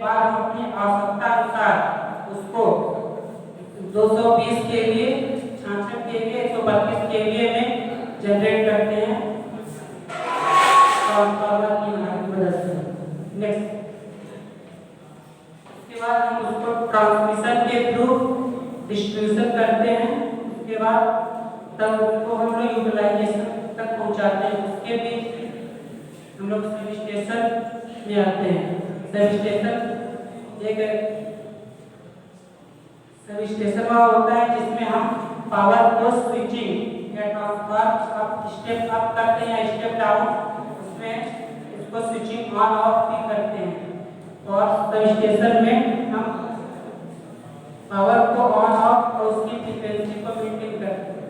बाद हम अपनी आवश्यकता अनुसार उसको 220 केवीए, 66 केवीए, 132 केवीए में जनरेट करते हैं ट्रांसफार्मर की मदद से। नेक्स्ट, उसके बाद हम उसको ट्रांसमिशन के थ्रू डिस्ट्रीब्यूशन करते हैं। उसके बाद तब उसको हम लोग यूटिलाइजेशन तक पहुंचाते हैं। उसके बीच हम लोग सब स्टेशन में आते हैं। सब स्टेशन होता है जिसमें हम पावर को स्विचिंग या ट्रांसफर अप स्टेप अप करते हैं या स्टेप डाउन, उसमें उसको स्विचिंग ऑन ऑफ भी करते हैं। और सब स्टेशन में हम पावर को ऑन ऑफ और उसकी फ्रीक्वेंसी को मेंटेन करते हैं।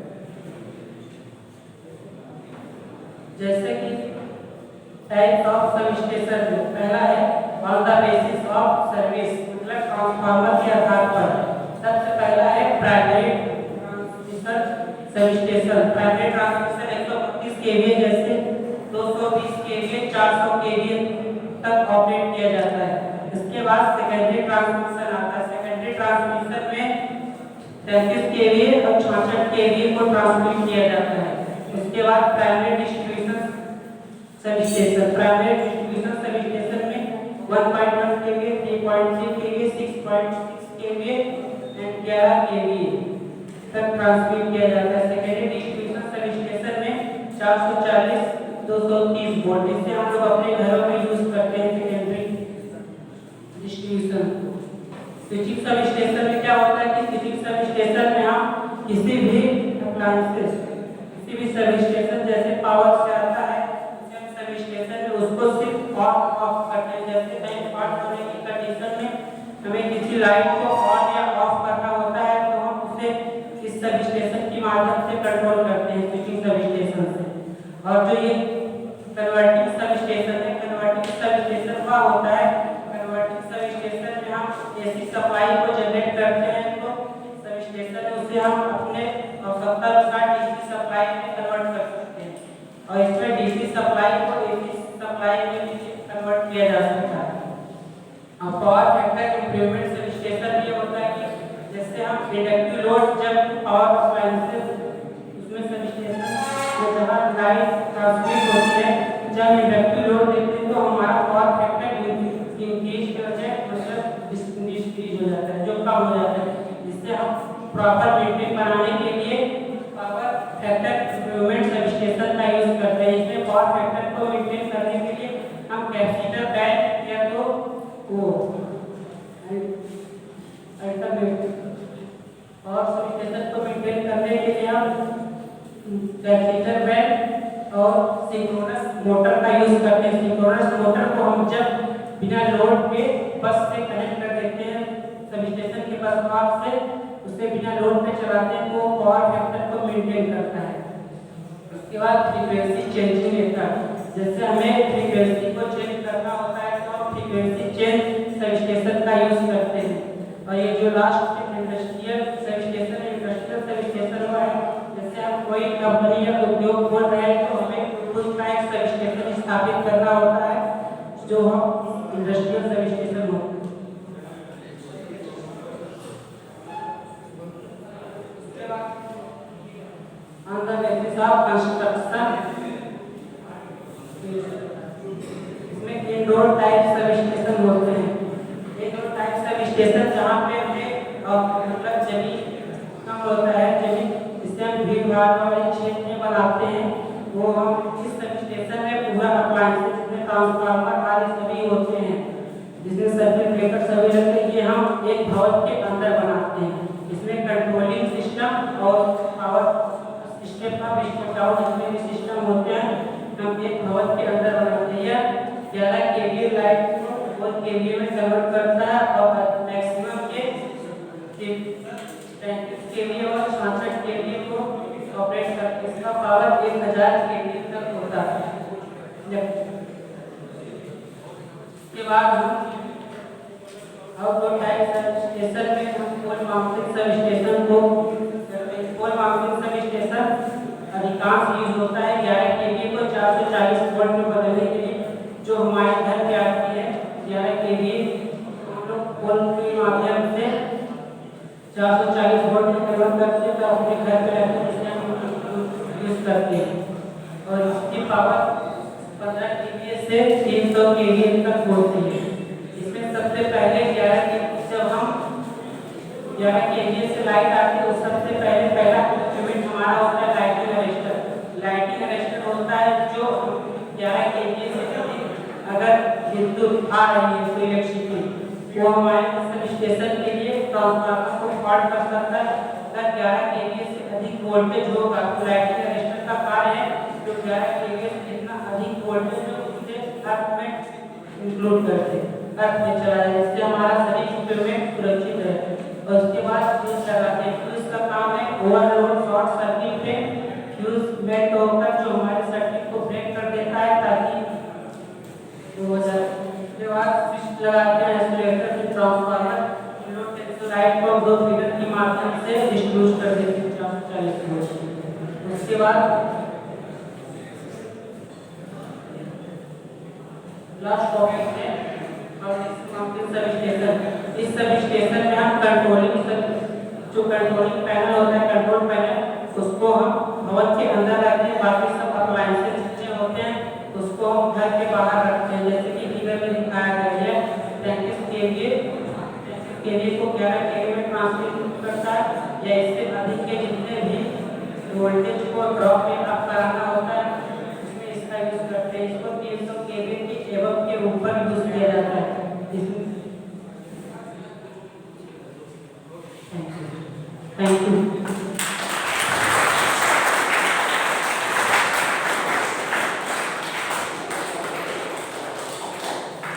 जैसे कि टाइप ऑफ सब स्टेशन में पहला है on the basis of service, मतलब ट्रांसफार्मर के आधार पर। सबसे पहला है primary transmission sub station. Primary transmission 132 KVA जैसे 220 केवीए, 400 केवीए तक ऑपरेट किया जाता है। इसके बाद सेकेंडरी ट्रांसमिशन आता है। सेकेंडरी ट्रांसमिशन में 33 केवीए और 66 केवीए को ट्रांसमिट किया जाता है। उसके बाद primary distribution sub station. Primary distribution sub station में 1.1 KVA, 3.3 KVA, 6.6 KVA and 11 KVA तक ट्रांसमिट किया जाता है। सेकेंडरी डिस्ट्रीब्यूशन सब स्टेशन में 440, 230 वोल्ट, जिसे हम लोग अपने घरों में यूज करते हैं secondary distribution. Switching sub station में क्या होता है कि स्विचिंग सब स्टेशन में हम किसी भी अप्लायंसेस, किसी भी सब स्टेशन जैसे पावर से आता है सब स्टेशन में उसको सिर्फ ऑन ऑफ करते हैं। जैसे कहीं फॉल्ट होने की कंडीशन में हमें किसी लाइट को ऑन या ऑफ करना होता है तो हम उसे इस सब स्टेशन की माध्यम से कंट्रोल करते हैं, स्विचिंग सब स्टेशन से। और जो ये कन्वर्टिंग सब स्टेशन है, कन्वर्टिंग सब स्टेशन क्या होता है, कन्वर्टिंग सब स्टेशन में हम एसी सप्लाई को जनरेट करते हैं तो सब स्टेशन में उसे हम अपने आवश्यकता अनुसार डीसी सप्लाई में कन्वर्ट कर सकते हैं। और इसमें डीसी सप्लाई को एसी सप्लाई में भी कन्वर्ट किया जा सकता है। अब power factor improvement sub station ये होता है कि जैसे हम इंडक्टिव लोड जब पावर अप्लायंसेस उसमें सब स्टेशन में जहाँ लाइट ट्रांसमिट होती है, जब इंडक्टिव लोड देते हैं तो हमारा पावर फैक्टर इंक्रीज हो जाए, मतलब डिक्रीज हो जाता है, जो कम हो जाता है। जिससे हम प्रॉपर मेंटेन बनाने के लिए power factor improvement sub station का यूज करते हैं। इसमें पावर फैक्टर को मेंटेन करने के लिए हम कैपेसिटर बैंक या तो वो और सब स्टेशन को मेंटेन करने के लिए हम कैपेसिटर बैंक और सिंक्रोनस मोटर का यूज करते हैं। सिंक्रोनस मोटर को हम जब बिना लोड के बस से कनेक्ट कर देते हैं सब स्टेशन के बस बार से, उसे बिना लोड पे चलाते हैं तो पावर फैक्टर को मेंटेन करता है। उसके बाद फ्रीक्वेंसी चेंजिंग मेथड, जैसे हमें फ्रीक्वेंसी को चेंज करना होता है तो हम फ्रीक्वेंसी चेंज सब स्टेशन का यूज करते हैं। और ये जो लास्ट इंडस्ट्रियल सब स्टेशन है, इंडस्ट्रियल सब स्टेशन हुआ है, जैसे हम कोई कंपनी या उद्योग खोल रहे हैं तो हमें खुद का एक सब स्टेशन स्थापित करना होता है जो हम इंडस्ट्रियल सब स्टेशन होते हैं। On the basis of construction, इसमें इंडोर टाइप सब स्टेशन होते हैं। इंडोर टाइप सब स्टेशन जहाँ पे हमें मतलब जमीन कम होता है, जमीन जिससे हम भीड़ भाड़ वाले क्षेत्र में बनाते हैं, वो हम इस सब स्टेशन में पूरा अप्लायंसेस जिसमें ट्रांसफार्मर आदि सभी होते हैं, जिसमें सर्किट ब्रेकर सभी लगते हैं, ये हम एक भवन के अंदर बनाते हैं। इसमें कंट्रोलिंग सिस्टम और power step up step down जितने भी सिस्टम होते हैं हम एक भवन के अंदर बनाते हैं। 11 केवीए लाइट को 1 केवीए में कन्वर्ट करता है और मैक्सिमम के 33 केवीए और 66 केवीए को ऑपरेट करता है। इसका पावर 1000 केवीए तक होता है। इसके बाद हम आउटडोर टाइप सब स्टेशन में हम पोल माउंटेड सब स्टेशन को करते हैं। पोल माउंटेड सब स्टेशन अधिकांश यूज होता है 11 केवीए को 440 वोल्ट में बदलने के लिए, जो हमारे घर पे आती है 11 केवीए तो अपने घर पे रहते हैं जिससे हम यूज करते हैं। और इसकी पावर 15 केवीए से 300 केवीए तक होती है। इसमें सबसे पहले 11 केवीए जब हम 11 केवीए से लाइट आती है तो सबसे पहले पहला इक्विपमेंट हमारा होता है लाइटिंग अरेस्टर। लाइटिंग अरेस्टर होता है जो 11 केवीए से अधिक अगर विद्युत आ रही है तो इलेक्ट्रिसिटी वो हमारे सब स्टेशन के लिए ट्रांसफार्मर को फॉल्ट कर सकता है। अगर 11 केवीए से अधिक वोल्टेज होगा तो लाइटिंग अरेस्टर का कार्य है जो 11 केवीए से जितना अधिक वोल्टेज हो उसे अर्थ में इंक्लूड करते अर्थ में चला जाए जिससे हमारा सभी इक्विपमेंट सुरक्षित है। और उसके बाद फ्यूज लगाते हैं। फ्यूज का काम है ओवरलोड शॉर्ट सर्किट में फ्यूज मेल्ट होकर जो हमारे सर्किट को ब्रेक कर देता है ताकि हो जाए। उसके बाद स्विच लगाते हैं आइसोलेटर में ट्रांसफार्मर लाइट को 2 फीडर के माध्यम से डिस्ट्रीब्यूट कर देते हैं 440 वोल्ट। उसके बाद लास्ट टॉपिक है सब स्टेशन। इस सब स्टेशन में हम कंट्रोलिंग जो कंट्रोलिंग पैनल होता है कंट्रोल पैनल उसको हम भवन के अंदर रखते हैं। बाकी सब अप्लायंसेस जितने होते हैं उसको हम घर के बाहर रखते हैं जैसे कि फिगर में दिखाया गया है। 33 केवीए को 11 केवीए में ट्रांसमिट करता है या इससे अधिक के जितने भी वोल्टेज को ड्रॉप में अप कराना होता है उसमें इसका यूज करते हैं। इसको 300 केवीए के एवं के ऊपर यूज किया जाता है। Thank you.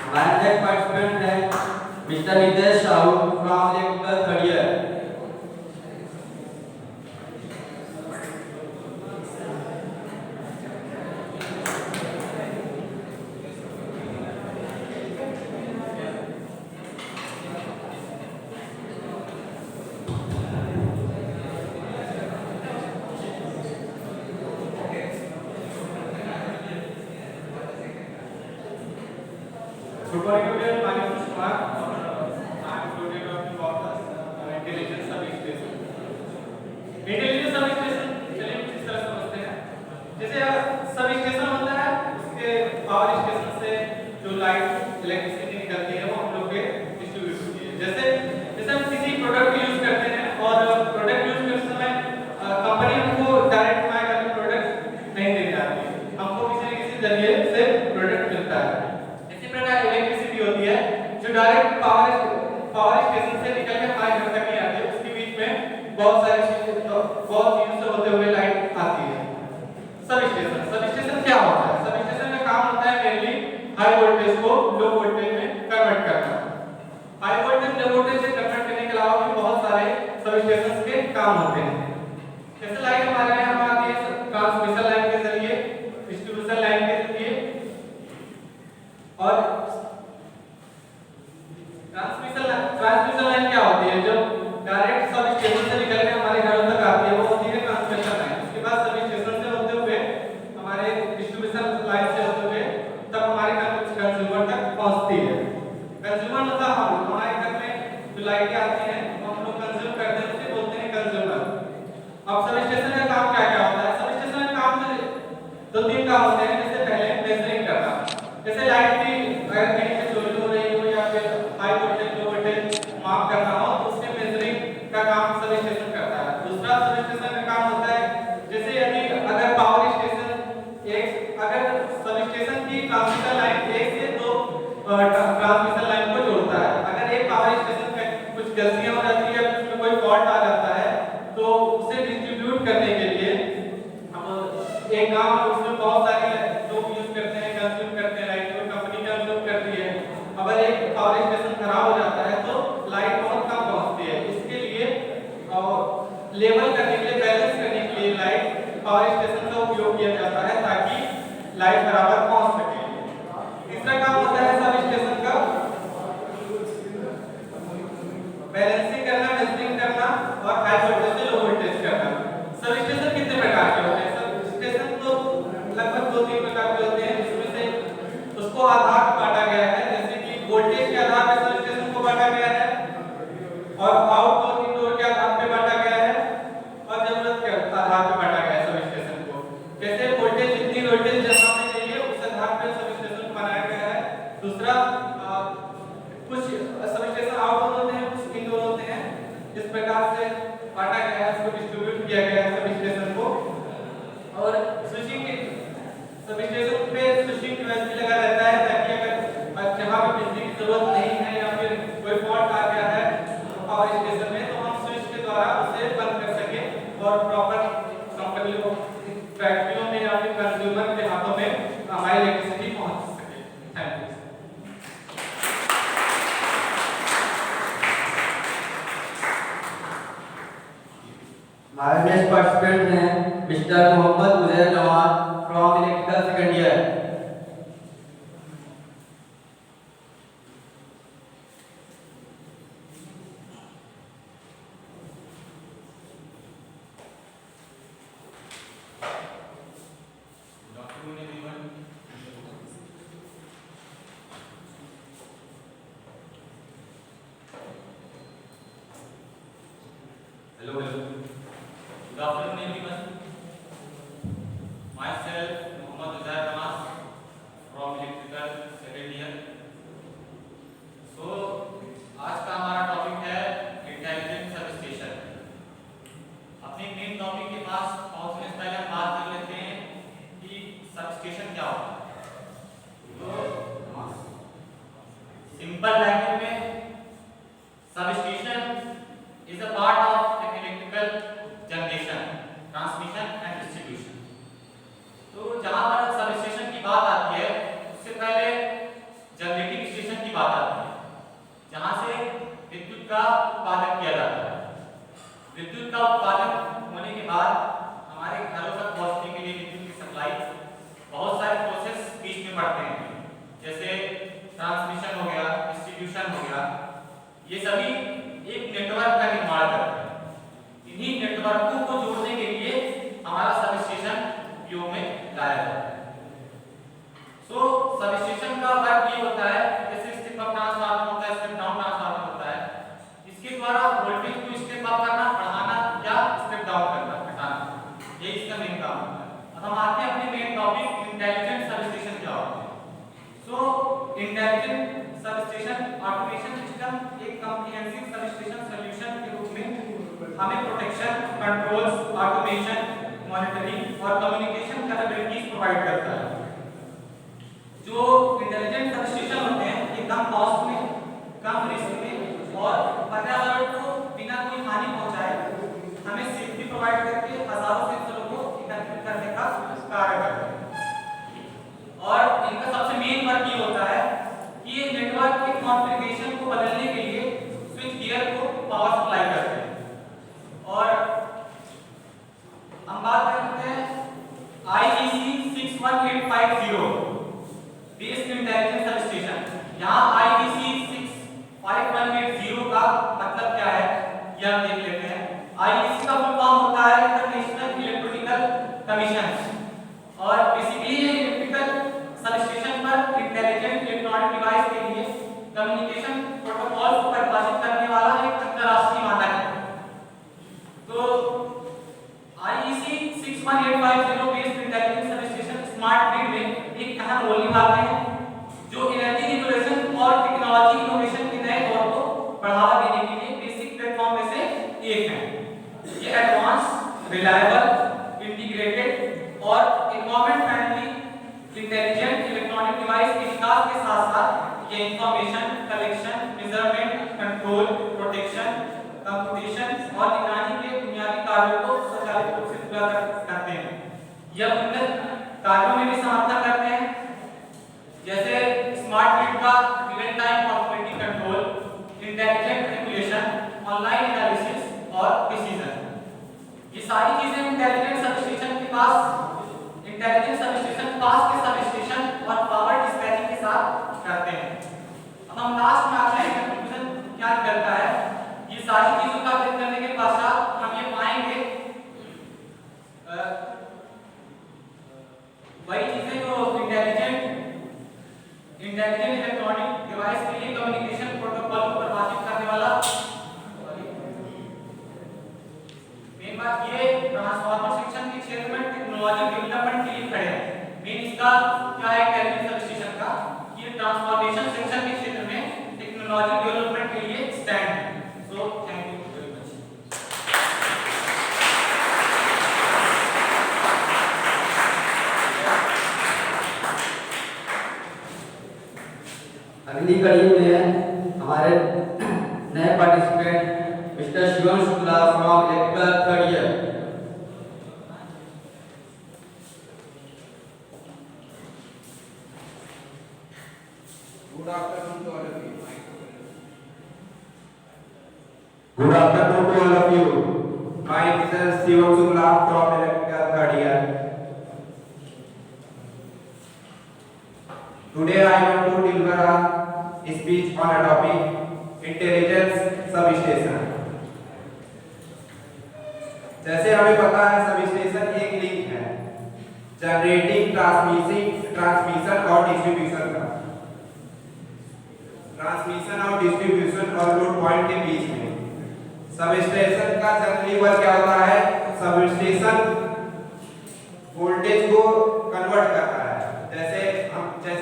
हमारे नेक्स्ट पार्टिसिपेंट है mister Nitesh Sahu from electrical third year. Good morning, everyone. My name is Kumar. I am student of Water Intelligence Service Station. Intelligence Service Station चलिए किस तरह समझते हैं। जैसे सब स्टेशन होता है उसके पावर स्टेशन से जो लाइट इलेक्ट्रिसिटी निकलती है वो हम लोग के डिस्ट्रीब्यूट होती है। जैसे हम किसी प्रोडक्ट को यूज करते हैं और प्रोडक्ट यूज करते समय कंपनी हमको डायरेक्ट हमारे घर में प्रोडक्ट नहीं देने आती है, हमको किसी न किसी जरिए से प्रोडक्ट मिलता है। इलेक्ट्रिसिटी होती है जो डायरेक्ट पावर स्टेशन से निकल के हमारे घर तक नहीं आती है। उसके बीच में बहुत चीजों से होते हुए लाइट आती है। सब स्टेशन क्या होता है? सब स्टेशन का काम होता है मेनली हाई वोल्टेज को लो वोल्टेज में कन्वर्ट करना। हाई वोल्टेज लो वोल्टेज से कन्वर्ट करने के अलावा भी बहुत सारे सब स्टेशन के काम होते हैं। जैसे लाइट हमारे यहाँ आती है ट्रांसमिशन लाइन के जरिए, डिस्ट्रीब्यूशन लाइन के जरिए और ट्रांसमिशन लाइन क्या होती है? जो डायरेक्ट सब स्टेशन से निकल के हमारे घरों तक आती है वो होती है ट्रांसमिशन लाइन। उसके बाद सब स्टेशन से होते हुए हमारे डिस्ट्रीब्यूशन लाइन से होते हुए तब हमारे कंज्यूमर तक पहुंचती है। कंज्यूमर मतलब हमारे घर में जो लाइटें आती हैं वो हम लोग कंज्यूम करते हैं उसे बोलते हैं कंज्यूमर। अब सब स्टेशन का काम क्या क्या होता है? सब स्टेशन का काम दो तीन काम होते हैं। जैसे पहले मेजरिंग करना, जैसे लाइट की अगर कहीं पे चोरी हो रही हो या फिर हाई वोल्टेज लो वोल्टेज माप करना हो तो उसके मेजरिंग का काम सब स्टेशन करता है। दूसरा सब स्टेशन का काम होता है जैसे यदि अगर पावर स्टेशन अगर सब स्टेशन की ट्रांसमिशन लाइन एक से दो ट्रांसमिशन लाइन को जोड़ता है, अगर एक पावर स्टेशन में कुछ गलतियां हो जाती है या उसमें कोई फॉल्ट आ जाता है तो उसे डिस्ट्रीब्यूट करने के लिए अब एक गांव उसमें बहुत सारे लोग यूज करते हैं, कंज्यूम करते हैं लाइट को, कंपनी कंज्यूम करती है। अगर एक पावर स्टेशन खराब हो जाता है तो लाइट बहुत कम पहुंचती है। इसके लिए और लेवल करने के लिए, बैलेंस करने के लिए लाइट पावर स्टेशन का उपयोग किया जाता है ताकि लाइट बराबर पहुंच सके। तीसरा काम होता है सब स्टेशन का बैलेंसिंग करना, मेजरिंग करना और हाई वोल्टेज से लो वोल्टेज करना। सब स्टेशन कितने प्रकार के होते हैं? सब स्टेशन तो लगभग 2-3 प्रकार के होते हैं जिसमें से उसको आधार बांटा गया है। जैसे कि वोल्टेज के आधार पर सब स्टेशन को बांटा गया है और आउटडोर इंडोर के आधार पर बांटा गया है। और कुछ सब स्टेशन आउटडोर होते हैं, कुछ इनडोर होते हैं। इस प्रकार से बांटा गया है, इसको डिस्ट्रीब्यूट किया गया है सब स्टेशन को। और स्विचिंग के सब स्टेशन पे स्विचिंग डिवाइस भी लगा रहता है, ताकि अगर जहां पे बिजली की जरूरत नहीं है या फिर कोई फॉल्ट आ गया है पावर स्टेशन में, तो हम स्विच के द्वारा उसे बंद कर सकें और प्रॉपर कंपनियों, फैक्ट्रियों में या फिर कंज्यूमर के हाथों में हमारी इलेक्ट्रिसिटी पहुंच सके। Thank you. हमारे नेक्स्ट पार्टिसिपेंट हैं mister Mohammad Uzair Nawaz from electrical second year. Hello. Good afternoon, everyone. Myself, Mohammad Uzair Nawaz, from electrical second year. So, आज का हमारा टॉपिक है इंटेलिजेंट सब स्टेशन। अपने मेन टॉपिक के पास पहुंचने से पहले हम बात कर लेते हैं कि सब स्टेशन क्या होता है। तो सिंपल लैंग्वेज में sub station is a part of an electrical generation, transmission and distribution. तो जहां पर सब स्टेशन की बात आती है, उससे पहले जनरेटिंग स्टेशन की बात आती है, जहां से विद्युत का उत्पादन किया जाता है। विद्युत का उत्पादन होने के बाद हमारे घरों तक पहुंचने के लिए विद्युत की सप्लाई बहुत सारे प्रोसेस बीच में पड़ते हैं, जैसे ट्रांसमिशन हो गया, डिस्ट्रीब्यूशन हो गया। ये सभी एक नेटवर्क का निर्माण करते हैं। इन्हीं नेटवर्कों को जोड़ने के लिए हमारा सब स्टेशन उपयोग में लाया जाता है। सो सब स्टेशन का वर्क ये होता है, जैसे स्टेप अप ट्रांसफार्मर होता है, स्टेप डाउन ट्रांसफार्मर होता है। इसके द्वारा वोल्टेज को स्टेप अप करना, बढ़ाना या स्टेप डाउन करना, घटाना, ये इसका मेन काम होता है। अब हम आते हैं अपने main topic intelligent sub station क्या होते हैं। So intelligent sub station automation system एक कॉम्प्रिहेंसिव सब स्टेशन सॉल्यूशन के रूप में हमें प्रोटेक्शन, कंट्रोल्स, ऑटोमेशन, मॉनिटरिंग और कम्युनिकेशन कैपेबिलिटीज प्रोवाइड करता है। जो इंटेलिजेंट सब स्टेशन होते हैं, ये कम कॉस्ट में, कम रिस्क में और पर्यावरण को बिना कोई हानि पहुंचाए हमें सेफ्टी प्रोवाइड करके हजारों सेंसरों को एकत्रित करने का कार्य करते हैं। और इनका सबसे मेन वर्क ये होता है कि ये नेटवर्क के कॉन्फ़िगरेशन को बदलने के लिए स्विच गियर को पावर सप्लाई करते हैं। और हम बात करते हैं IEC 61850 based intelligent sub station. यहाँ IEC 65180 का मतलब क्या है, ये हम देख लेते हैं। IEC का फुल फॉर्म होता है इंटरनेशनल इलेक्ट्रिकल कमीशन और बेसिकली ये इलेक्ट्रिकल सब स्टेशन पर इंटेलिजेंट इलेक्ट्रॉनिक डिवाइस के लिए कम्युनिकेशन प्रोटोकॉल को परिभाषित करने वाला एक अंतरराष्ट्रीय मानक है। तो IEC 61850 based intelligent sub station smart grid में एक अहम रोल निभाते हैं, जो एनर्जी रेगुलेशन और टेक्नोलॉजी इनोवेशन के नए दौर को बढ़ावा देने के लिए बेसिक प्लेटफॉर्म में से एक है। ये एडवांस, रिलायबल, इंटीग्रेटेड और environment friendly intelligent electronic device के विकास के साथ-साथ ये information collection, measurement, control, protection, computation और निगरानी के बुनियादी कार्यों को स्वचालित रूप से पूरा करते हैं। यह उन्नत कार्यों में भी समर्थन करते हैं, जैसे स्मार्ट ग्रिड का real time operating control, intelligent regulation, online analysis और डिसीजन। ये सारी चीजें इंटेलिजेंट सब स्टेशन के पास, इंटेलिजेंट सब स्टेशन पास के सब स्टेशन और पावर डिस्पैचिंग के साथ करते हैं। अब हम लास्ट में आते हैं कंक्लूजन क्या करता है। ये सारी चीजों का अध्ययन करने के पश्चात टेक्नोलॉजी डेवलपमेंट के लिए स्टैंड है। So thank you very much. अगली कड़ी में हमारे नए participant mister Shivam Shukla from electrical third year. Good afternoon to all of you. Good afternoon to all of you. My name is Shivam Shukla from Electrical third year. Today I want to deliver a speech on a topic intelligence substation. जैसे हमें पता है substation एक link है generating transmission और distribution का। Transmission और distribution और लोड पॉइंट के बीच में सबस्टेशन का जनरली वर्क क्या होता है? सबस्टेशन वोल्टेज को कन्वर्ट करता है। जैसे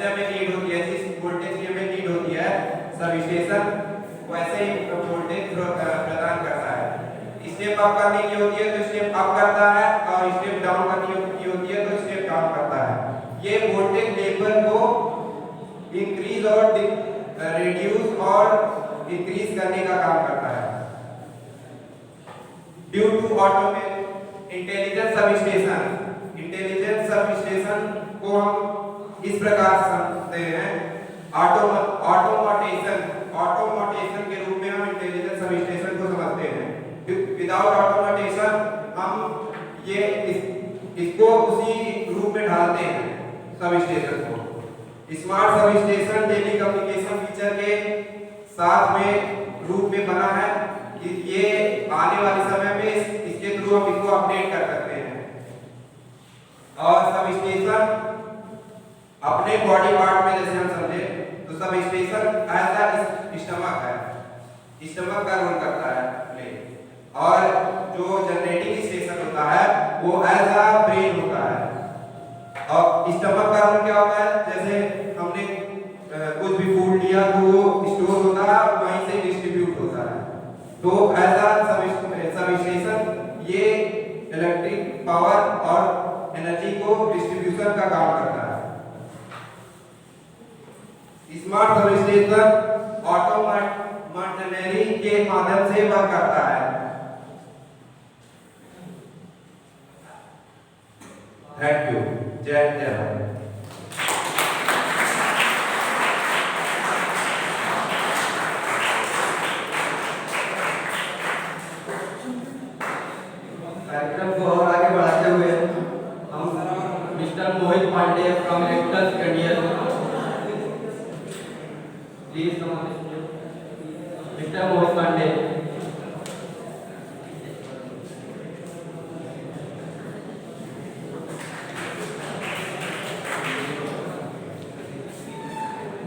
हमें नीड होती है, जिस वोल्टेज की हमें नीड होती है सबस्टेशन वैसे ही वोल्टेज प्रदान करता है। स्टेप अप करने की होती है तो स्टेप अप करता है, और स्टेप डाउन करने की होती है तो स्टेप डाउन करता है। ये वोल्टेज लेवल को इंक्रीज और रिड्यूस और इंक्रीज करने का काम करता है। Due to automate intelligent substation को हम इस प्रकार समझते हैं। ऑटोमेशन के रूप में हम इंटेलिजेंट सबस्टेशन को समझते हैं। विदाउट ऑटोमेशन हम इसको उसी रूप में ढालते हैं सबस्टेशन को। Smart substation daily communication feature के साथ में रूप में बना है। ये आने वाले समय में इसके थ्रू हम इसको अपडेट कर सकते हैं। और सबस्टेशन अपने बॉडी पार्ट में जैसे हम समझे तो सबस्टेशन ऐसा स्टमक है, स्टमक का रोल करता है प्ले। और जो जनरेटिंग स्टेशन होता है वो ऐसा ब्रेन होता है। और स्टमक का रोल क्या होता है? जैसे हमने कुछ भी फूड लिया तो वो स्टोर होता है, वहीं से डिस्ट्रीब्यूट होता है। तो ऐसा सबस्टेशन ये इलेक्ट्रिक पावर और एनर्जी को डिस्ट्रीब्यूशन का काम करता है। स्मार्ट सबस्टेशन ऑटोमेटनरी के माध्यम से वर्क करता है। Thank you. जय जय। कार्यक्रम को और आगे बढ़ाते हुए हम mister Mohit Pandey from electrical second year please come on mister Mohit Pandey.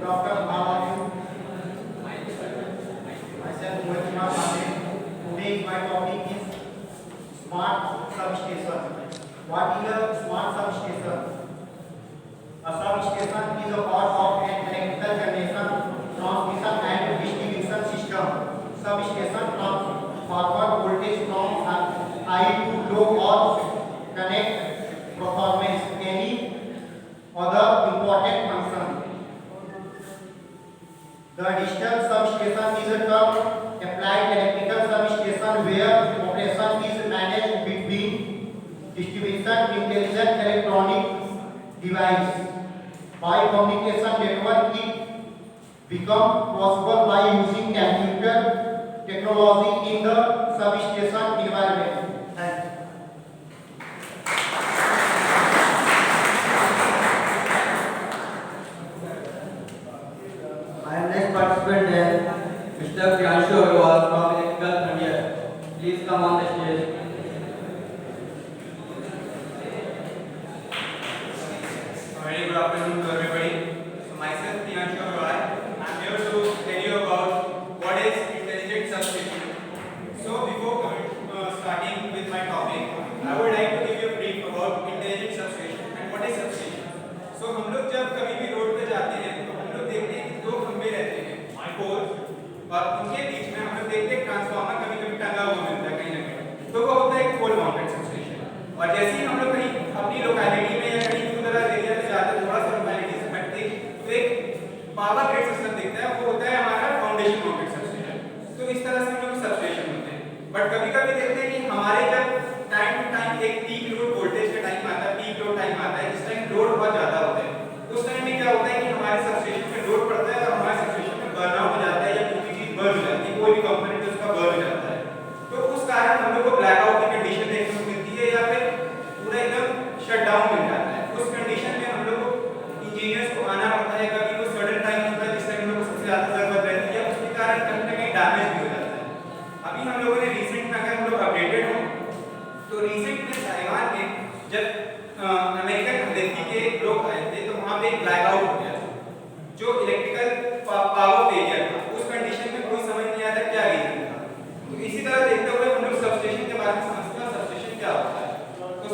Doctor, how are you? Myself, Mohit Kumar Pandey. Today my topic is smart substation. What is a smart substation? A substation is a part of an electrical generation, transmission and distribution system. Substation transform voltage from high to low or connect performance any other important function. The digital substation is a term applied electrical substation where operation is managed between distribution intelligent electronic device. By communication network it become possible by using computer technology in the substation environment. Thank you. हमारे next participant है mister Priyanshu Agarwal from electrical third year. Please come on the stage. Very good afternoon to everybody. So myself Priyanshu Agarwal. I'm here to tell you about what is intelligent substation. So before starting with my topic, I would like to give you a brief about intelligent substation and what is substation. So हम लोग जब कभी भी road पे जाते हैं तो हम लोग देखते हैं कि दो खंबे रहते हैं, पोल और उनके बीच में हम लोग देखते हैं ट्रांसफार्मर कभी कभी टंगा हुआ मिलता है कहीं ना कहीं, तो वो होता है एक पोल माउंटेड सबस्टेशन। और जैसे ही हम लोग कहीं अपनी लोकेलिटी में या कहीं दूर दराज एरिया में जाते हैं, थोड़ा सा लोकेलिटी से हटते, तो एक पावर ग्रिड सिस्टम दिखता है, वो होता है हमारा फाउंडेशन माउंटेड सबस्टेशन। तो इस तरह से हम लोग सबस्टेशन होते हैं। बट कभी कभी देखते हैं कि हमारे जब टाइम टू टाइम एक पीक लोड वोल्टेज का टाइम आता है, पीक लोड टाइम आता है, जिस टाइम लोड बहुत ज्यादा होता है, उस टाइम में क्या होता है कि हमारे सबस्टेशन पे लोड पड़ता है और हमारे सबस्टेशन में बर्न आउट हो जाता है या कोई चीज बर्न हो जाती है, कोई भी कंपोनेंट उसका बर्न हो जाता है। तो उस कारण हम लोग को ब्लैकआउट की कंडीशन देखने को मिलती है या फिर पूरा एकदम शटडाउन मिल जाता है। उस कंडीशन में हम लोग को इंजीनियर्स को आना पड़ता है, कभी वो सडन टाइम होता है जिस टाइम हम लोग को सबसे ज्यादा जरूरत रहती है, उसके कारण कहीं ना कहीं डैमेज भी हो जाता है। अभी हम लोगों ने रिसेंट में, अगर हम लोग अपडेटेड हो तो रिसेंट में ताइवान में जब अमेरिकन एम्बेसी के लोग आए थे तो वहां पे एक ब्लैकआउट हो गया जो इलेक्ट्रिकल पावर फेलियर था। उस कंडीशन में कोई समझ नहीं आता क्या रीजन था। तो इसी तरह देखते हुए हम लोग सबस्टेशन के बारे में समझते हैं। सबस्टेशन क्या होता है? तो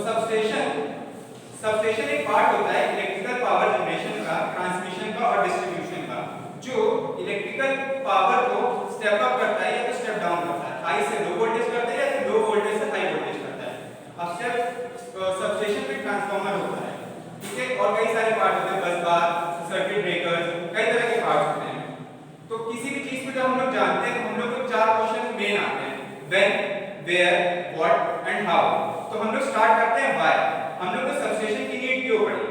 सबस्टेशन एक पार्ट होता है इलेक्ट्रिकल पावर जनरेशन का, ट्रांसमिशन का और डिस्ट्रीब्यूशन का, जो इलेक्ट्रिकल पावर को स्टेप अप करता है या तो स्टेप डाउन करता है, हाई से लो वोल्टेज करता है या फिर लो वोल्टेज से हाई वोल्टेज करता है। अब सबस्टेशन में ट्रांसफार्मर होता है, ठीक है, और कई सारे पार्ट होते हैं, बस बार, सर्किट ब्रेकर्स, कई तरह के पार्ट्स होते हैं। तो किसी भी चीज को जब हम लोग जानते हैं तो हम लोग को चार क्वेश्चन मेन आते हैं, when, where, what and how. तो हम लोग स्टार्ट करते हैं व्हाई। हम लोग को सबस्टेशन की नीड क्यों पड़ी?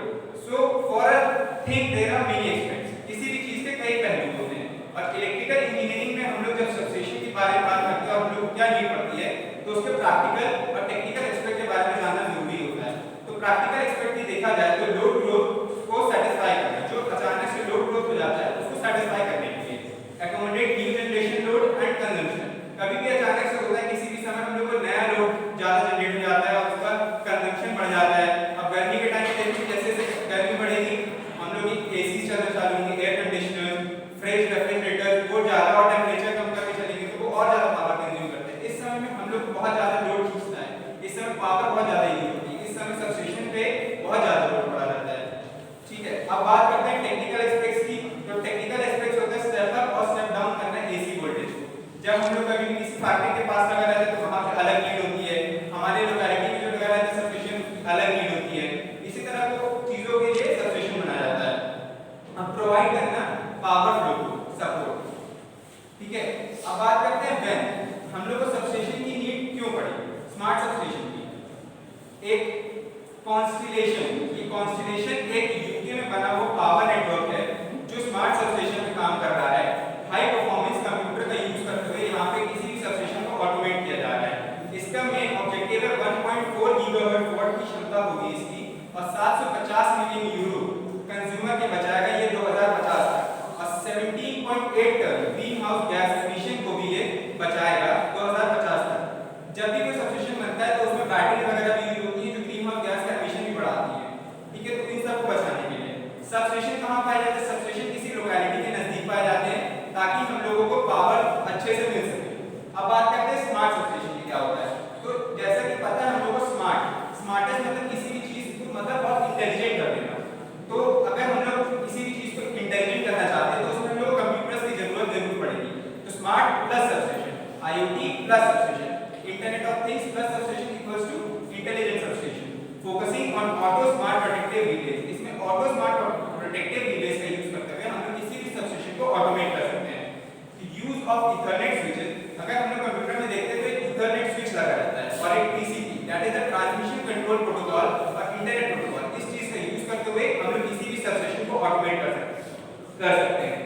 So for a thing there are many aspects. किसी भी चीज के कई पहलू होते हैं और इलेक्ट्रिकल इंजीनियरिंग में हम लोग जब सबस्टेशन के बारे में बात करते हैं और हम लोग क्या नीड पड़ती है, तो उसके प्रैक्टिकल और टेक्निकल एस्पेक्ट के बारे में जानना जरूरी होता है। तो प्रैक्टिकल एस्पेक्ट ही देखा जाए तो लोड ग्रोथ को सेटिस्फाई करना, जो अचानक से लोड ग्रोथ हो जाता है उसको सेटिस्फाई करने के लिए accommodate new generation load and consumption. कभी भी अचानक से होता है किसी भी समय हम लोग को नया लोड ज्यादा जनरेट हो जाता है और उसका कंजम्पशन बढ़ जाता है। अब गर्मी के टाइम पे देखिए जैसे गर्मी बढ़ेगी, हम लोग एसी चलना चालू होंगे, एयर कंडीशनर, फ्रिज, रेफ्रिजरेटर, वो ज्यादा और टेम्परेचर कम करके चलेंगे तो वो और ज्यादा पावर कंज्यूम करते हैं। इस समय में हम लोग को बहुत ज्यादा लोड खींचता है, इस समय पावर बहुत ज्यादा यूज होती है, इस समय सबस्टेशन पे बहुत ज्यादा लोड पड़ा रहता है। ठीक है, अब बात करते हैं टेक्निकल एस्पेक्ट्स की। तो टेक्निकल एस्पेक्ट्स होता है स्टेप अप और स्टेप डाउन करना एसी वोल्टेज को। जब हम लोग कभी किसी फैक्ट्री के पास लगा रहते हैं तो वहां पे अलग नीड होती है, हमारे लोकेलिटी में जो लगा रहता है सबस्टेशन अलग नीड होती है। इसी तरह को चीजों के लिए सबस्टेशन बनाया जाता है। अब प्रोवाइड करना पावर फ्लो को सपोर्ट। ठीक है, अब बात करते हैं व्हेन। हम लोग को सबस्टेशन की नीड क्यों पड़ी? स्मार्ट सबस्टेशन की एक कॉन्स्टिलेशन, ये कॉन्स्टिलेशन एक यूके में बना हुआ पावर नेटवर्क है जो स्मार्ट सबस्टेशन में काम कर रहा है। हाई परफॉर्मेंस कंप्यूटर का यूज करते हुए यहाँ पे किसी भी सबस्टेशन को ऑटोमेट किया जा रहा है। इसका मेन ऑब्जेक्टिव है 1.4 गीगाहर्ट्ज वॉट की क्षमता होगी इसकी और 750 मिलियन यूरो कंज्यूमर के बचाएगा ये 2050 तक और 17.8 tonne green house gas emission को भी ये बचाएगा 2050 तक। जब भी कोई सबस्टेशन बनता है तो उसमें बैटरी वगैरह भी यूज होती है जो ग्रीन हाउस गैस का एमिशन भी बढ़ाती है। ठीक है, तो इन सबको बचाने के लिए सबस्टेशन कहाँ पाए जाते हैं? सबस्टेशन किसी लोकेलिटी के नजदीक पाए जाते हैं ताकि हम लोगों को पावर अच्छे से मिल सके। अब बात करते हैं स्मार्ट सबस्टेशन की क्या होता है। तो जैसा कि पता है हम लोगों को स्मार्टेस्ट मतलब किसी भी चीज को मतलब बहुत इंटेलिजेंट कर देना। तो अगर हम लोग किसी भी चीज को इंटेलिजेंट करना चाहते हैं तो उसमें हम लोग को कंप्यूटर्स की जरूरत जरूर पड़ेगी। तो smart plus substation, IoT plus substation, internet of things plus substation equals to intelligent substation. Focusing on auto smart protective release. इसमें ऑटो स्मार्ट प्रोटेक्टिव रिलेज का यूज करते हुए हम लोग किसी भी सबस्टेशन को ऑटोमेट कर सकते हैं। Use of Ethernet switches. अगर हम लोग कंप्यूटर में देखते हैं तो एक इथरनेट स्विच लगा रहता है और एक TCP that is the transmission control protocol और इंटरनेट प्रोटोकॉल। इस चीज का यूज करते हुए हम लोग किसी भी सबस्टेशन को ऑटोमेट कर सकते हैं।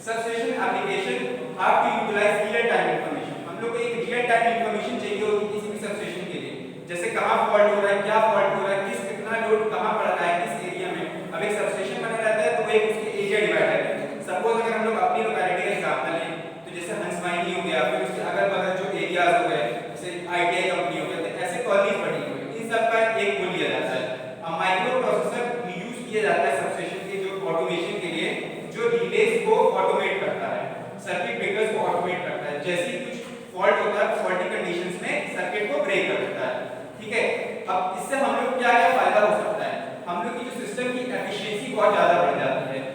Substation application have to utilise real time information. हम लोग को एक रियल टाइम इंफॉर्मेशन चाहिए होगी किसी भी सबस्टेशन के लिए, जैसे कहां फॉल्ट हो रहा है, क्या फॉल्ट हो रहा है, किस कितना लोड कहां पड़ रहा है, किस एरिया में। अब एक सबस्टेशन बना रहता है तो एक उसके एरिया डिवाइडर है। सपोज अगर हम लोग अपनी लोकेलिटी का एग्जांपल लें तो जैसे हंसवाइनी हो गया, फिर उसके अगल बगल जो एरियाज हो गए जैसे ITI कंपनी हो गया, तो ऐसे कॉलोनीज बनी हुई है, इन सब का एक वो लिया जाता है। अब माइक्रो प्रोसेसर यूज किया जाता है सबस्टेशन के जो ऑटोमेशन के लिए, जो रिलेज को ऑटोमेट करता है, सर्किट ब्रेकर्स को ऑटोमेट करता है। जैसे ही कुछ फॉल्ट होता है फॉल्टी कंडीशंस में सर्किट को ब्रेक कर देता है। ठीक है, अब इससे हम लोग क्या क्या फायदा हो सकता है? हम लोग की जो सिस्टम की एफिशिएंसी बहुत ज्यादा बढ़ जाती है,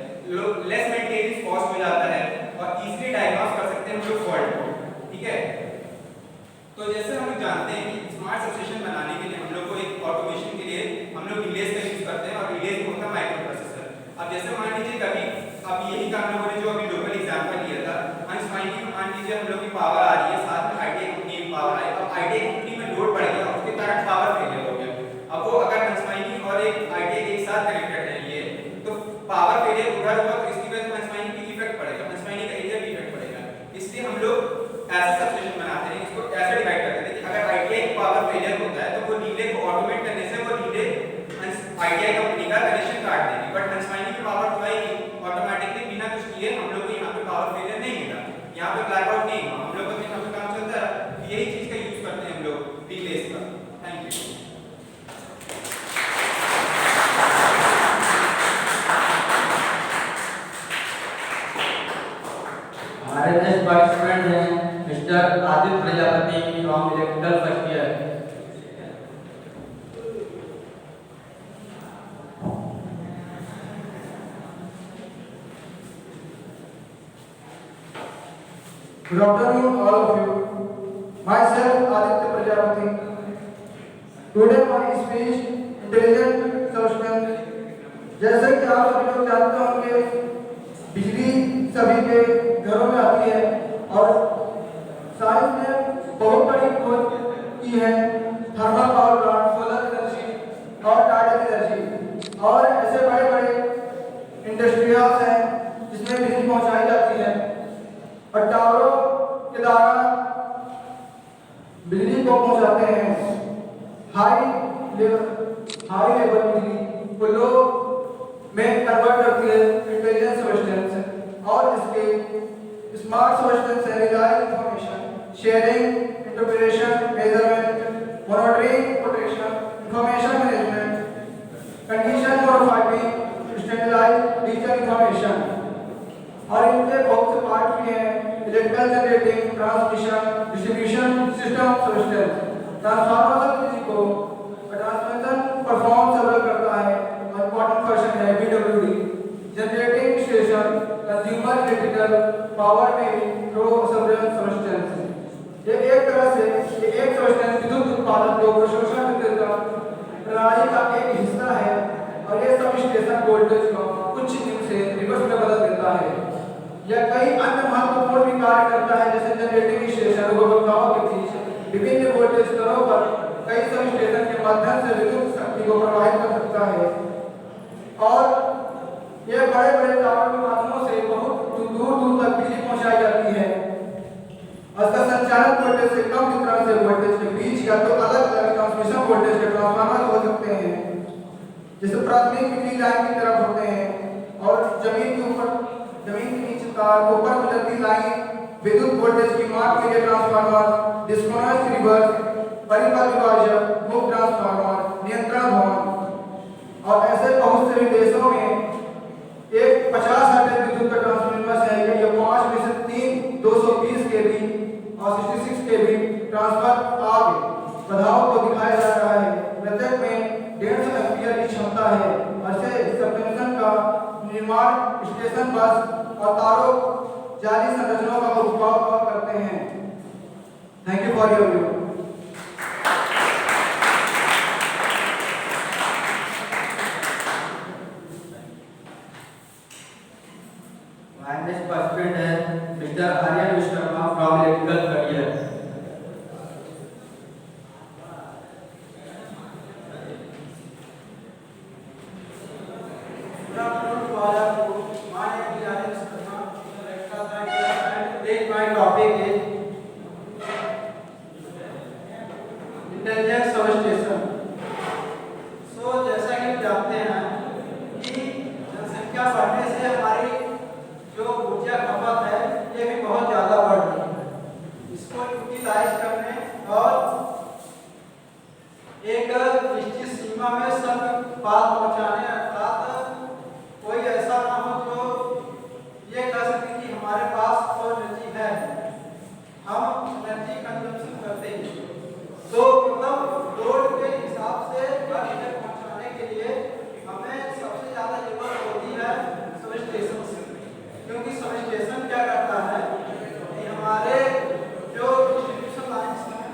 लेस मेंटेनेंस कॉस्ट हो जाता है और इजीली डायग्नोस कर सकते हैं हम लोग तो जैसे हम लोग जानते हैं कि स्मार्ट सबस्टेशन बनाने के लिए हम लोग को एक ऑटोमेशन के लिए हम लोग रिलेज का यूज करते हैं और रिलेज में होता है माइक्रो प्रोसेसर। अब जैसे मान लीजिए कभी अब यही काम लोगों ने जो अभी लोकल एग्जांपल लिया था, अंशमाइनी में मान लीजिए हम लोग की पावर आ रही है, साथ में आईटीआई कंपनी की पावर आई, अब आईटीआई कंपनी में लोड बढ़ गया, उसके कारण पावर फेलियर हो गया। अब वो अगर अंशमाइनी और एक आईटीआई एक साथ कनेक्टेड है ये, तो पावर फेलियर उधर हुआ तो इसकी वजह से अंशमाइनी की इफेक्ट पड़ेगा, अंशमाइनी का एरिया भी इफेक्ट पड़ेगा। इसलिए हम लोग ऐसा सबस्टेशन बनाते हैं, इसको ऐसे डिवाइड करते हैं कि अगर आईटीआई की पावर फेलियर होता है तो वो रिले को ऑटोमेट करने से वो रिले आईटीआई कंपनी का कनेक्शन काट देगी, बट अंशमाइनी की पावर तो आएगी ऑटोमेटिकली बिना कुछ किए। हम लोग को यहाँ पे पावर फेलियर नहीं मिला, यहाँ पे ब्लैकआउट नहीं हुआ, हम लोग का यहाँ पे काम चलता है। यही चीज का यूज करते हैं हम लोग रिलेज का। Thank you. हमारे नेक्स्ट पार्टिसिपेंट हैं mister Aditya Prajapati from electrical first year. Good afternoon, all of you. Myself, Aditya Prajapati. Today, my speech, intelligent substance. जैसे कि आप सभी लोग जानते होंगे, बिजली सभी के घरों में आती है और साइंस ने बहुत बड़ी खोज की है, thermal power plant, solar energy और टाइडल एनर्जी और ऐसे बड़े बड़े इंडस्ट्रियाज हैं जिसमें बिजली पहुंचाई जाती है और टावरों के द्वारा बिजली को पहुंचाते हैं। हाई लेवल बिजली को लो में कन्वर्ट करती है इंटेलिजेंस सबस्टेंस और इसके स्मार्ट सबस्टेंस है reliable information sharing, interpretation, measurement, monitoring, protection, information management, condition modifying, standardised digital information. और इनके बहुत से पार्ट भी हैं, electrical generating, transmission, distribution system substance. Transformer बिजली को ट्रांसमिशन परफॉर्म सर्व करता है और इंपॉर्टेंट क्वेश्चन है BWD generating station consumer electrical power में थ्रो सबस्टेंस। ये एक तरह से ये एक सबस्टेंस विद्युत उत्पादन को प्रशोषण वितरण प्रणाली का एक हिस्सा है और ये सब स्टेशन वोल्टेज को कुछ दिन से रिवर्स में बदल देता है। यह कई अन्य महत्वपूर्ण भी कार्य करता है, जैसे जनरेटिंग स्टेशन उपभोक्ताओं के बीच विभिन्न वोल्टेज स्तरों पर कई सब स्टेशन के माध्यम से विद्युत शक्ति को प्रवाहित कर सकता है और यह बड़े बड़े टावर के माध्यमों से बहुत दूर दूर तक बिजली पहुंचाई जाती है। इसका संचालन वोल्टेज से कम वितरण से वोल्टेज के बीच या तो अलग अलग ट्रांसमिशन वोल्टेज के ट्रांसफार्मर हो सकते हैं, जैसे प्राथमिक बिजली लाइन की तरफ होते हैं और जमीन के नीचे तार ऊपर गुजरती लाइन विद्युत वोल्टेज की माप के लिए ट्रांसफार्मर, डिस्कनेक्ट रिवर्स, परिपथ विभाजक, मुक्त ट्रांसफार्मर, नियंत्रण भवन और ऐसे बहुत से देशों में एक 50 हर्ट्ज विद्युत का ट्रांसफार्मर है। ये 5 में से 3 220 केवी और 66 केवी ट्रांसफर आग प्रभाव को दिखाया जा रहा है। प्रत्येक में 150 एम्पीयर की क्षमता है। ऐसे सबस्टेशन का निर्माण स्टेशन बस और तारों जाली संरचनाओं का उपयोग करते हैं। Thank you for your view. Next participant है mister Aryan Vishwakarma from electrical third year. My topic is intelligent substation. जैसा कि जानते हैं कि जनसंख्या बढ़ने से हमारी जो ऊर्जा खपत है ये भी बहुत ज़्यादा बढ़ रही है। इसको यूटिलाइज करने और एक निश्चित सीमा में सब बात पहुंचाने, अर्थात कोई ऐसा ना हो जो ये कह सके कि हमारे पास तो एनर्जी है, हम एनर्जी कंजम्पशन करते हैं। तो मतलब लोड के हिसाब से गाड़ी तक पहुंचाने के लिए हमें सबसे ज़्यादा जरूरत होती है सबस्टेशन से, क्योंकि सबस्टेशन क्या करता है कि हमारे जो डिस्ट्रीब्यूशन लाइन्स हैं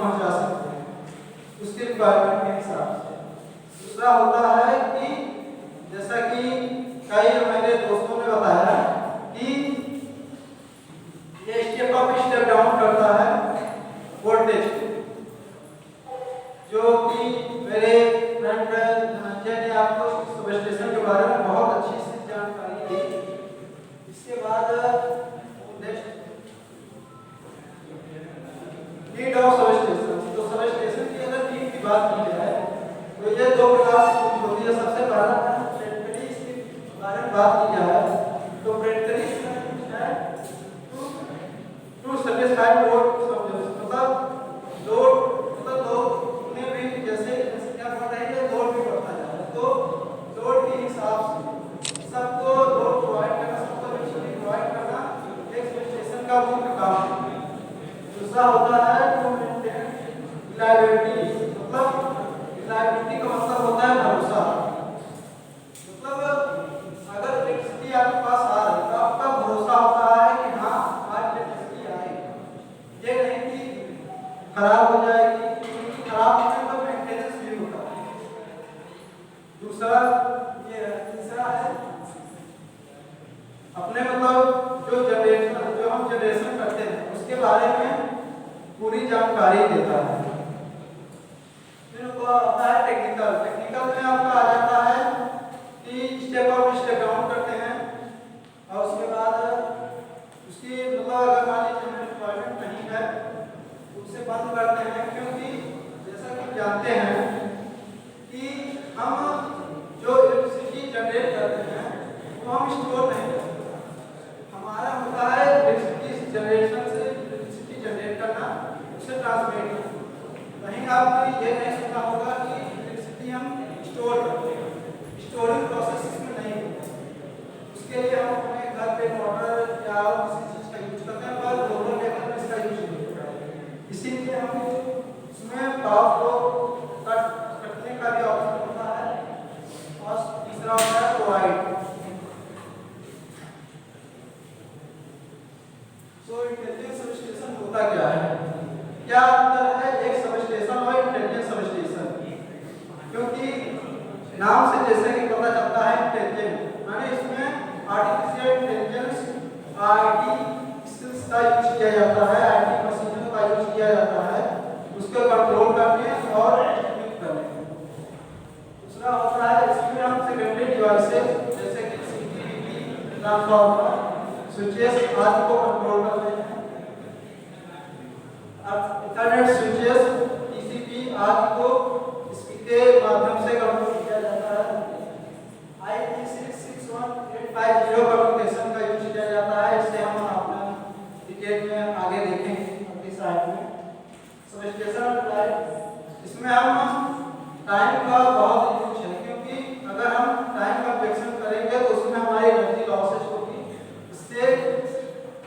पहुंचा सकते हैं उसके रिक्वायरमेंट के हिसाब से। दूसरा होता है कि जैसा कि कई मेरे दोस्तों ने बताया कि ये स्टेप अप स्टेप डाउन करता है वोल्टेज, जो कि मेरे फ्रेंड धनंजय ने आपको सबस्टेशन के बारे में बहुत अच्छी सी जानकारी दी। इसके बाद नेक्स्ट नीड ऑफ सबस्टेशन। तो सबस्टेशन की अगर नीड की बात की जाए तो ये दो प्रकार से होती है। सबसे पहला प्रेटरी के बारे में बात की जाए तो प्रेटरी टू सेटिस्फाई लोड, मतलब लोड में भी जैसे क्या बढ़ रही है लोड भी बढ़ता जा रहा है, तो लोड के हिसाब से सबको लोड प्रोवाइड करना, सबको बिजली प्रोवाइड करना एक सबस्टेशन का मुख्य काम है। दूसरा होता है टू मेंटेन रिलायबिलिटी, मतलब रिलायबिलिटी का मतलब होता है भरोसा। मतलब अगर इलेक्ट्रिसिटी आपके पास आ रही है तो आपका भरोसा होता है कि हाँ आज इलेक्ट्रिसिटी आएगी, ये नहीं कि खराब हो जाएगी, क्योंकि खराब होने पर मेंटेनेंस भी होता है। दूसरा ये तीसरा है अपने मतलब जो हम जनरेशन करते हैं उसके बारे में पूरी जानकारी देता है। फिर वो आता है टेक्निकल में आपका आ जाता है कि स्टेप अप स्टेप डाउन करते हैं, और उसके बाद उसकी मतलब अगर मान लीजिए हमें रिक्वायरमेंट नहीं है तो उसे बंद करते हैं, क्योंकि जैसा कि जानते हैं कि हम जो इलेक्ट्रिसिटी जनरेट करते हैं वो हम स्टोर नहीं करते। हमारा होता है इलेक्ट्रिसिटी जनरेशन से इलेक्ट्रिसिटी जनरेट करना, उसे ट्रांसमिट करना। कहीं आपने ये नहीं सुना होगा कि इलेक्ट्रिसिटी हम स्टोर करते हैं, स्टोरिंग प्रोसेस इसमें नहीं होता। उसके लिए हम अपने घर पे मोटर या किसी चीज़ का यूज करते हैं, पर ग्लोबल लेवल में इसका यूज नहीं होता है। इसीलिए हम इसमें पावर को कटने का भी ऑप्शन होता है। और तीसरा होता है प्रोवाइड। तो इंटेलिजेंट सबस्टेशन होता क्या है, क्या अंतर है एक सबस्टेशन और इंटेलिजेंट सबस्टेशन? क्योंकि नाम से जैसे कि पता चलता है इंटेलिजेंट माने इसमें आर्टिफिशियल इंटेलिजेंस आईटी स्किल्स का यूज किया जाता है, आईटी मशीनों का यूज किया जाता है उसको कंट्रोल करने और एग्जीक्यूट करने। दूसरा होता है इसमें हम सेकेंडरी डिवाइसेस जैसे कि सीसीटीवी, ट्रांसफार्मर, स्विचेस आदि को कंट्रोल करते हैं। इंटरनेट स्विचेस, टीसीपी आदि को इसके माध्यम से कंट्रोल किया जाता है। IP66185 कम्युनिकेशन का यूज किया जाता है, इससे हम अपना डिटेल में आगे देखेंगे अगली स्लाइड में। सबस्टेशन टाइम, इसमें हम टाइम का बहुत यूज है, क्योंकि अगर हम टाइम का प्रेडिक्शन करेंगे तो उसमें हमारी एनर्जी लॉसेस होगी। इससे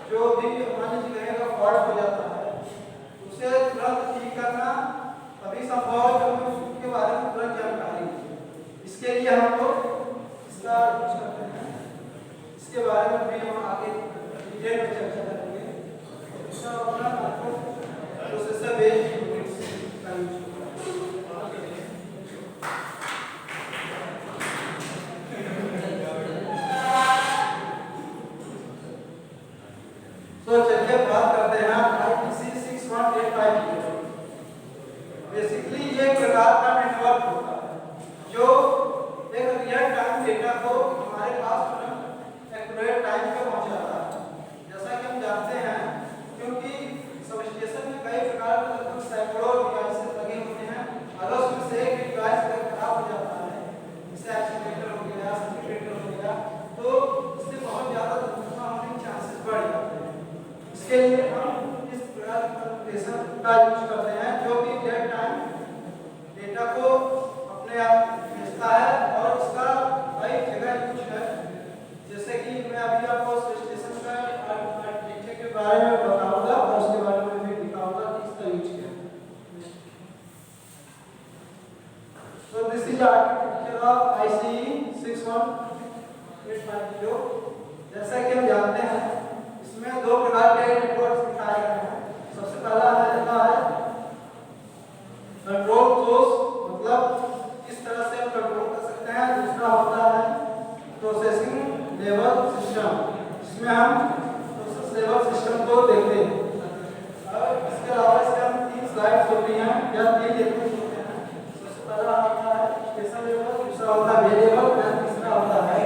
जो भी मान लीजिए कहीं का फॉल्ट हो जाता है उसे तुरंत ठीक करना तभी संभव है जब हम उसके बारे में तुरंत जानकारी है। इसके लिए हम लोग इसका यूज करते हैं। इसके बारे में भी हम आगे डिटेल में चर्चा करेंगे। इसका अपना प्रोसेसर बेस्ड यूनिट्स का यूज तो चलिए बात करते हैं IP66185 की। बेसिकली ये एक प्रकार का नेटवर्क होता है जो एक रियल टाइम डेटा को हमारे पास एक्यूरेट टाइम पे पहुंचाता है। जैसा कि हम जानते हैं, क्योंकि सबस्टेशन में कई प्रकार के लगभग सैकड़ों डिवाइसेस लगे होते हैं। अगर उसमें से एक डिवाइस अगर खराब हो जाता है, जैसे एक्सीलेटर हो गया, सर्किट हो गया, तो इससे बहुत ज़्यादा दुर्घटना होने के चांसेस बढ़ जाते हैं। इसके लिए हम इस प्रकार की कम्युनिकेशन का यूज करते हैं जो कि रियल टाइम डेटा को अपने आप भेजता है, और इसका कई जगह यूज है। जैसे कि मैं अभी आपको सबस्टेशन का आर्किटेक्चर के बारे में बताऊंगा और उसके बारे में भी दिखाऊंगा कि इसका यूज क्या है। So this is architecture of IC61850। जैसा कि हम जानते हैं इसमें दो प्रकार के नेटवर्क दिखाए गए हैं। सबसे पहला है लेवल सिस्टम, इसमें हम प्रोसेस लेवल सिस्टम को देखते हैं। और इसके अलावा इसके हम 3 स्लाइड्स होती हैं या 3 लेवल्स होते हैं। सबसे पहला होता है स्टेशन लेवल, दूसरा होता है वेरिएबल और तीसरा होता है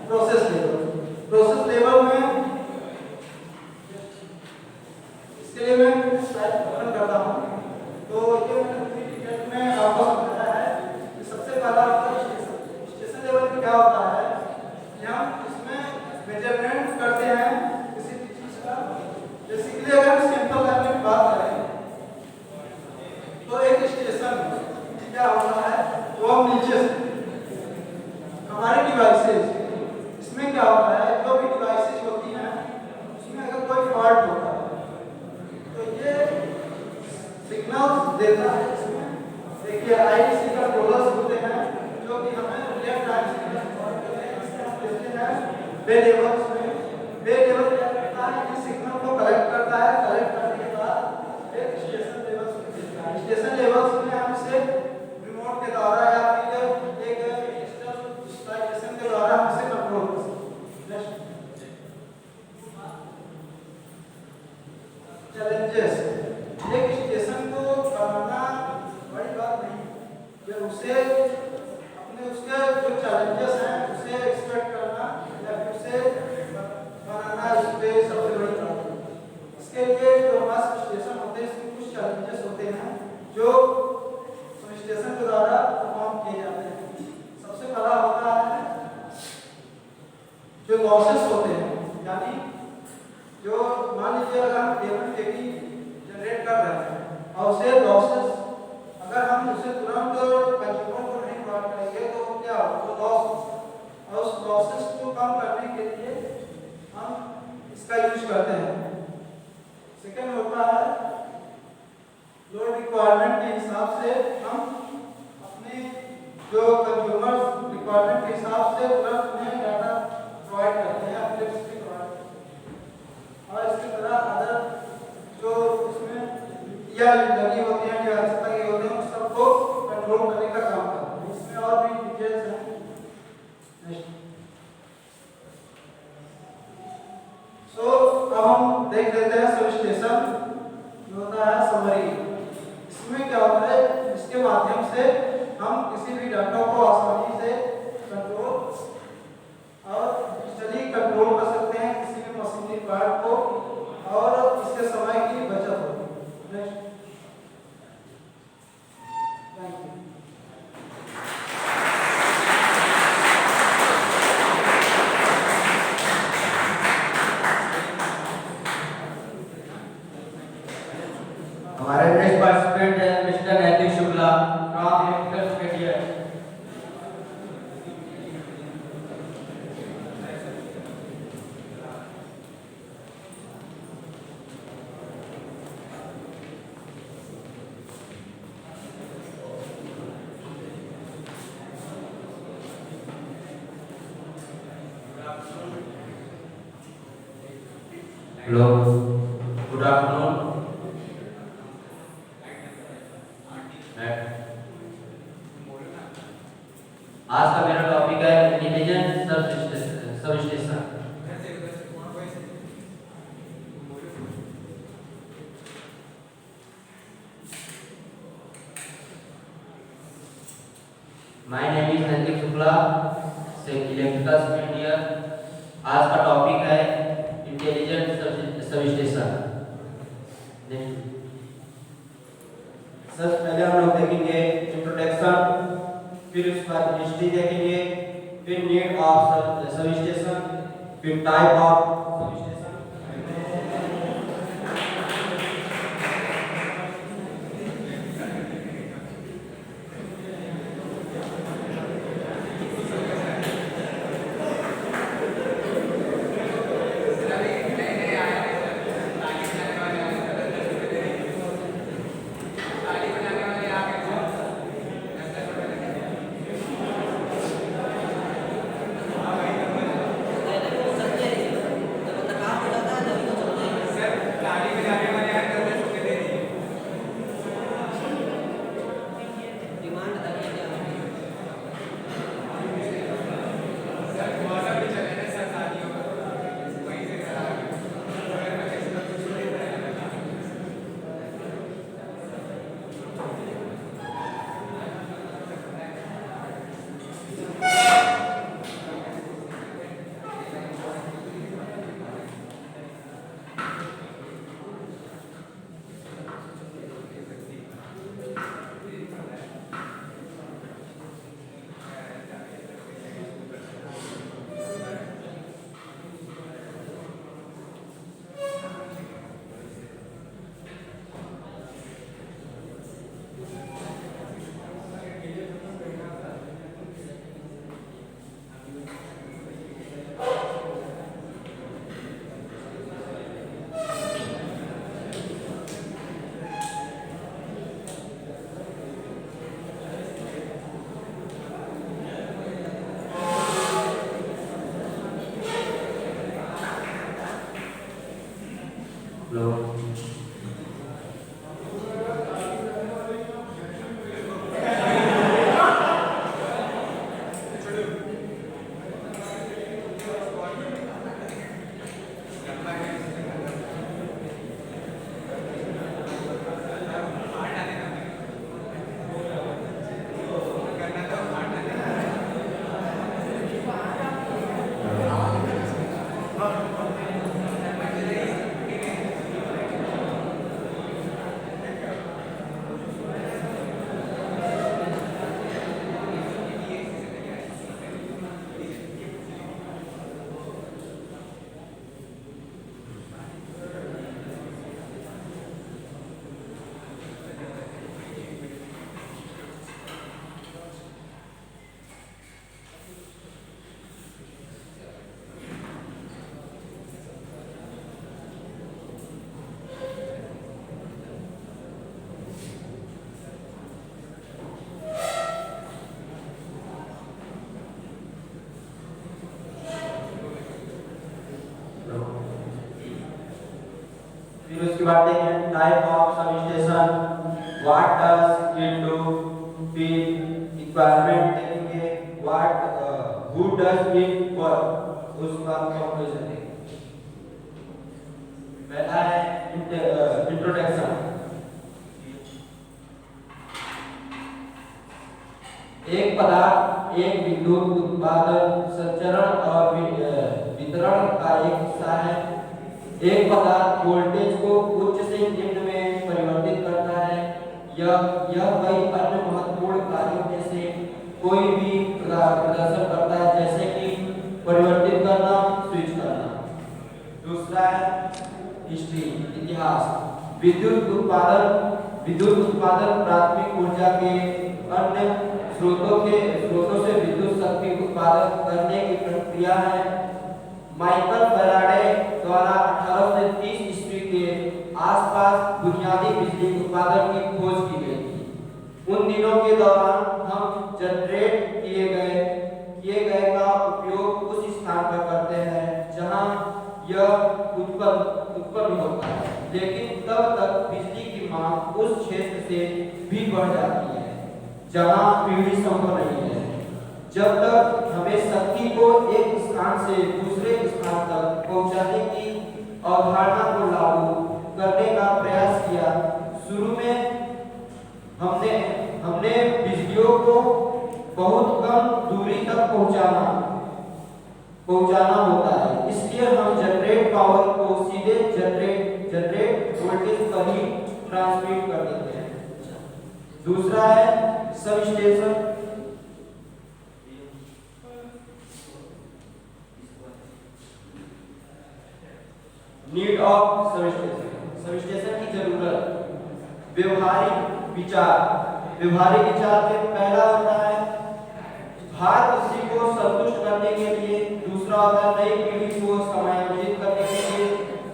प्रोसेस लेवल। प्रोसेस लेवल में इसके लिए मैं स्लाइड ओपन करता हूँ। तो ये मैंने पूरी डिटेल में आपको समझाया है कि सबसे पहला होता है स्टेशन लेवल में क्या होता है कि हम इसमें मेजरमेंट करते हैं किसी भी चीज का। बेसिकली अगर हम सिंपल लैंग्वेज में बात करें तो एक स्टेशन क्या होता है, जो हम नीचे से हमारे डिवाइसेज, इसमें क्या होता है जो भी डिवाइसेज होती हैं उसमें अगर कोई फॉल्ट होता है तो ये सिग्नल देता है। इसमें देखिए आईसी कंट्रोलर्स होते हैं जो कि हमें रियल टाइम सिग्नल देते हैं वेरिएबल्स में। वेरिएबल क्या करता है कि सिग्नल को कलेक्ट करता है, कलेक्ट करने के बाद एक स्टेशन लेवल्स में देता है। स्टेशन लेवल्स में हम इसे रिमोट के द्वारा या फिर एक डिजिटल स्लाइडेशन के द्वारा हम इसे कंट्रोल कर सकते हैं। चैलेंजेस, एक स्टेशन को बनाना बड़ी बात नहीं, ये उसे अपने उसके जो चैलेंजेस हैं उसे एक्सपेक्ट करना या फिर उसे बनाना इसके सबसे बड़ी बात है। इसके लिए जो हमारे स्टेशन होते हैं इसमें कुछ चैलेंजेस होते हैं जो स्टेशन के द्वारा परफॉर्म किए जाते हैं। सबसे पहला होता है जो लॉसेस होते हैं, यानी जो मान लीजिए अगर हम केबल टीवी जनरेट कर रहे हैं और उसे लॉसेस अगर हम उसे तुरंत कंज्यूमर को नहीं प्रोवाइड करेंगे तो क्या होगा, तो लॉस, और उस लॉसेस को कम करने के लिए हम इसका यूज करते हैं। सेकंड होता है लोड रिक्वायरमेंट के हिसाब से हम अपने जो कंज्यूमर रिक्वायरमेंट के हिसाब से तुरंत उन्हें डाटा प्रोवाइड करते हैं, इलेक्ट्रिसिटी प्रोवाइड करते हैं। और इसकी तरह अदर जो इसमें या लगी होती हैं जो आवश्यकता की होती हैं उन सबको कंट्रोल करने का काम करते हैं। इसमें और भी डिटेल्स हैं। सो अब हम देख लेते हैं सब स्टेशन जो होता है समरी। इसमें क्या होता है, इसके माध्यम से हम किसी भी डाटा को आसानी से कंट्रोल और डिजिटली कंट्रोल कर सकते हैं किसी भी मशीनरी पार्ट को, और इससे समय की बचत होती है। Next, thank you. हमारे नेक्स्ट पार्टिसिपेंट है mister Naitik Shukla from electrical स्टेडियर। Hello, good afternoon. आज का मेरा टॉपिक है intelligent sub station. My name is नैतिक शुक्ला से इलेक्ट्रिकल इंजीनियर। आज का टॉपिक है इंटेलिजेंट सब स्टेशन। सबसे पहले हम लोग देखेंगे इंट्रोडक्शन, फिर उसके बाद हिस्ट्री देखेंगे, फिर नीड ऑफ सब स्टेशन, फिर टाइप ऑफ सब स्टेशन। फिर उसके बाद देखें type of sub station, what does it do, फिर रिक्वायरमेंट देखेंगे, what who does it work, उसका कंक्लूजन देखेंगे। पहला है इंट्रोडक्शन। एक पदार्थ एक विद्युत उत्पादन, संचरण और वितरण का एक हिस्सा है। एक पदार्थ वोल्टेज को उच्च से निम्न में परिवर्तित करता है। यह कई अन्य महत्वपूर्ण कार्यों में से कोई भी प्रदर्शन करता है, जैसे कि परिवर्तित करना, स्विच करना। दूसरा है हिस्ट्री, इतिहास। विद्युत उत्पादन प्राथमिक ऊर्जा के अन्य स्रोतों से विद्युत शक्ति उत्पादन करने की प्रक्रिया है। माइकल फैराडे द्वारा 1830 ईस्वी के आसपास बुनियादी बिजली उत्पादन की खोज की गई थी। उन दिनों के दौरान हम जनरेट किए गए का उपयोग उस स्थान पर करते हैं जहां यह उत्पन्न होता है, लेकिन तब तक बिजली की मांग उस क्षेत्र से भी बढ़ जाती है जहां पीढ़ी संभव नहीं है। जब तक हमें शक्ति को एक स्थान से दूसरे स्थान तक पहुंचाने की अवधारणा को लागू करने का प्रयास किया। शुरू में हमने बिजलियों को बहुत कम दूरी तक पहुंचाना होता है, इसलिए हम जनरेट पावर को सीधे जनरेट वोल्टेज पर ही ट्रांसमिट कर देते हैं। दूसरा है sub station. Need of sub station की जरूरत। व्यवहारिक विचार में पहला होता है हर किसी को संतुष्ट करने के लिए, दूसरा होता है नई पीढ़ी को समायोजित करने के लिए,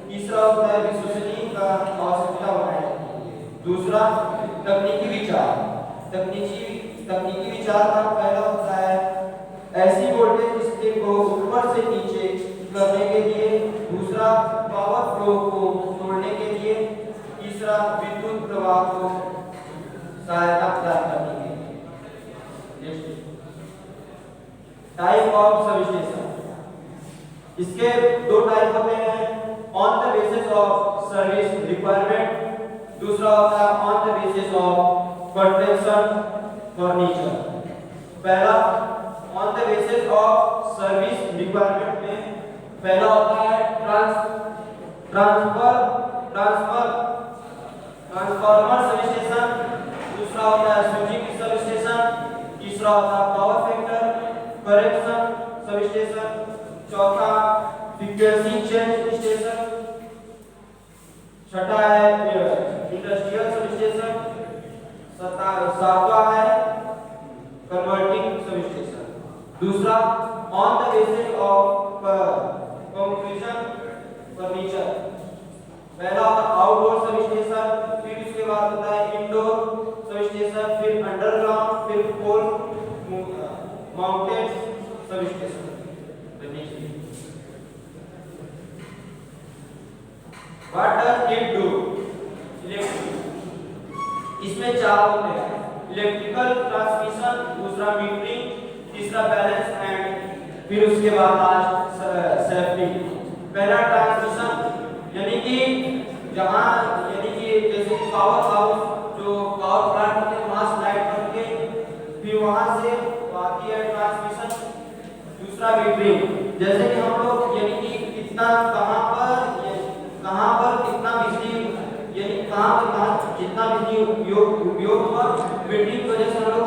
तीसरा होता है विश्वसनीय का आवश्यकता बनाने के लिए। दूसरा तकनीकी विचार का पहला होता है ऐसी वोल्टेज स्थिति को ऊपर से नीचे करने के लिए, दूसरा पावर फ्लो को तोड़ने के लिए, तीसरा विद्युत प्रवाह को सहायता प्रदान करने के लिए। Type of substation. इसके दो टाइप होते हैं, on the basis of service requirement, दूसरा होता है on the basis of construction furniture. पहला on the basis of service requirement में पहला होता है ट्रांसफार्मर सब स्टेशन, दूसरा होता है स्विचिंग सब स्टेशन, तीसरा होता है power factor correction sub station, चौथा फ्रीक्वेंसी चेंज स्टेशन, छठा है इंडस्ट्रियल सब स्टेशन, सातवां सातवां है कन्वर्टिंग सब स्टेशन। दूसरा on the basis of conclusion furniture. पहला होता है आउटडोर सब स्टेशन, फिर उसके बाद होता है इंडोर सब स्टेशन, फिर अंडरग्राउंड, फिर pole mounted substation. What does it do? इसमें चार होते हैं, इलेक्ट्रिकल ट्रांसमिशन, दूसरा मीटरिंग, तीसरा बैलेंस एंड फिर उसके बाद लास्ट सेफ्टी। पहला ट्रांसमिशन यानी कि जहां यानी कि जैसे पावर हाउस जो पावर प्लांट होते हैं वहां से लाइट बन के फिर वहां से आती है ट्रांसमिशन। दूसरा मीटरिंग जैसे कि हम लोग यानी कि कितना कहां पर कितना बिजली यानी कहां पर जितना बिजली उपयोग हुआ मीटरिंग की वजह से हम लोग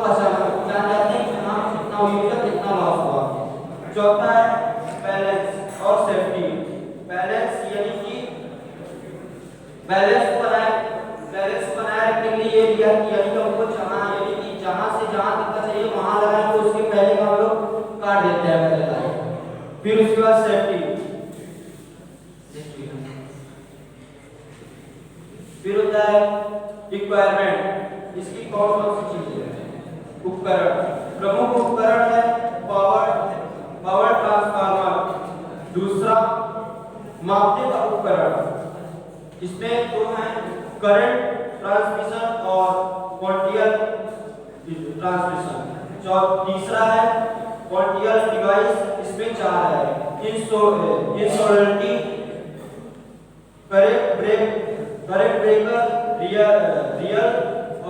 जान जाते हैं कि कहां कितना उपयोग हुआ कितना लॉस हुआ। चौथा है बैलेंस और सेफ्टी। बैलेंस यानी कि बैलेंस को बनाए रखने के लिए ये दिया कि यानी कि हमको जहां से जहां तक चाहिए वहां लगाएं तो उसके पहले हम लोग काट देते हैं पहले लाइन। फिर उसके बाद सेफ्टी, फिर होता है रिक्वायरमेंट। इसकी कौन कौन सी चीजें हैं? उपकरण, प्रमुख उपकरण है पावर ट्रांसफार्मर। दूसरा मापने का उपकरण, इसमें दो हैं करंट ट्रांसमिशन और क्वांटियल ट्रांसमिशन। तीसरा है क्वांटियल डिवाइस, इसमें चार है इंसोलेरिटी, करेक्ट ब्रेकर, रियल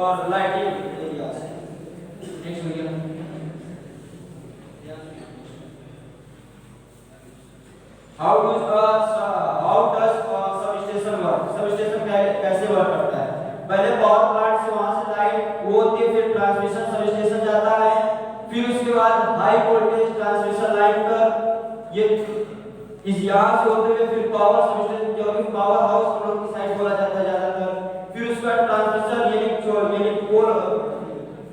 और लाइटिंग एरियाज। नेक्स्ट भैया how does substation work. Substation कैसे वर्क करता है? पहले पावर प्लांट से वहां से लाइट वो होती है, फिर ट्रांसमिशन सबस्टेशन जाता है, फिर उसके बाद हाई वोल्टेज ट्रांसमिशन लाइन पर ये इस यहाँ से होते हुए फिर पावर सबस्टेशन जो कि पावर हाउस हम लोग की साइड बोला जाता है ज्यादातर। फिर उसका ट्रांसमिशन यानी पोल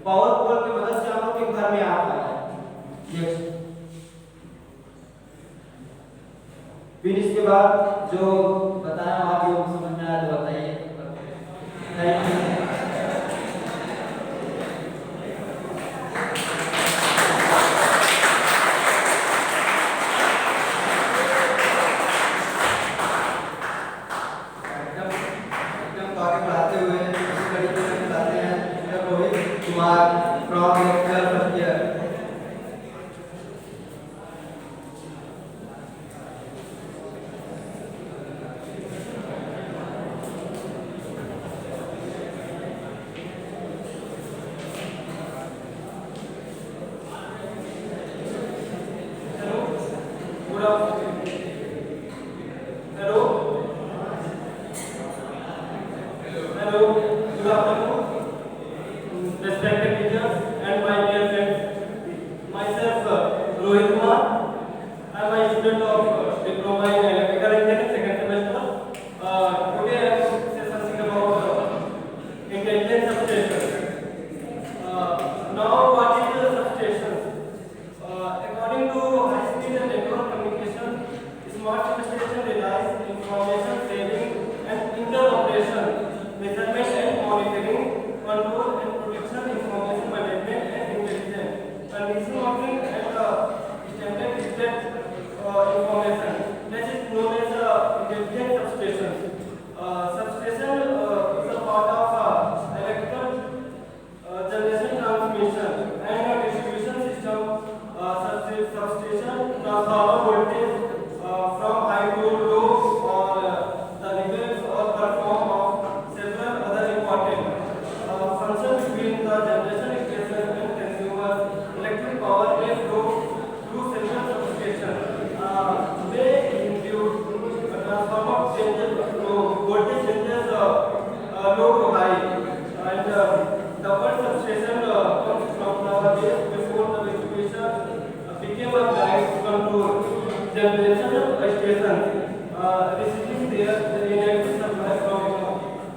पावर पोल की मदद से हम लोग के घर में आता है। फिर इसके बाद जो बताया आप लोग समझ में आया तो बताइए। Thank you.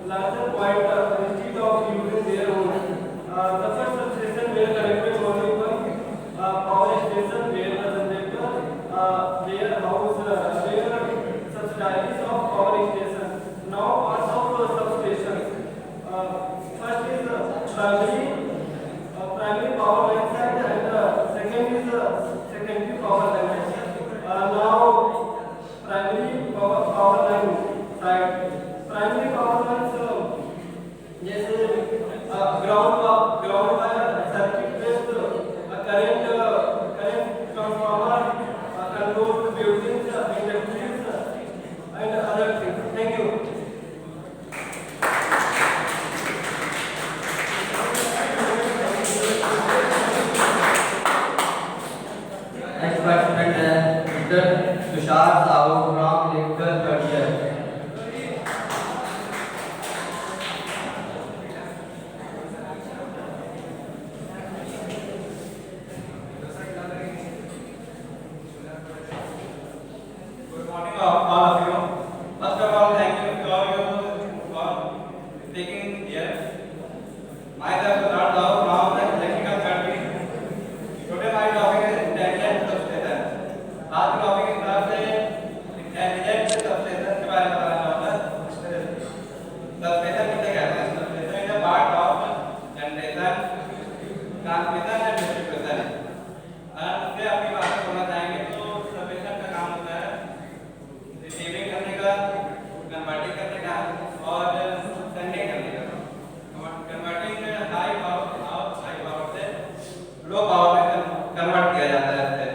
larger point instead of using their own. The primary power line side and second is secondary power line side. Now primary power line side. Primary power lines जैसे ground wire circuit based current transformer controlled buildings industries and other things. Thank you. Next participant है Mr. Tushar Sahu from electrical third year. Good morning, all of you. First of all, thank you to all you for taking here. Myself, Tushar Sahu from the electrical third year. Today my topic is intelligent substation. आज का topic इस तरह से intelligent substation के बारे में बताना चाहूँगा। सबस्टेशन किसे कहते हैं? Substation is a part of generation, transmission and distribution. इससे अपनी बात बोलना चाहेंगे तो सबस्टेशन का काम होता है रिसीविंग करने का, कन्वर्टिंग करने का और सेंडिंग करने का। कन्वर्टिंग हाई पावर से लो पावर में कन्वर्ट किया जाता है। इससे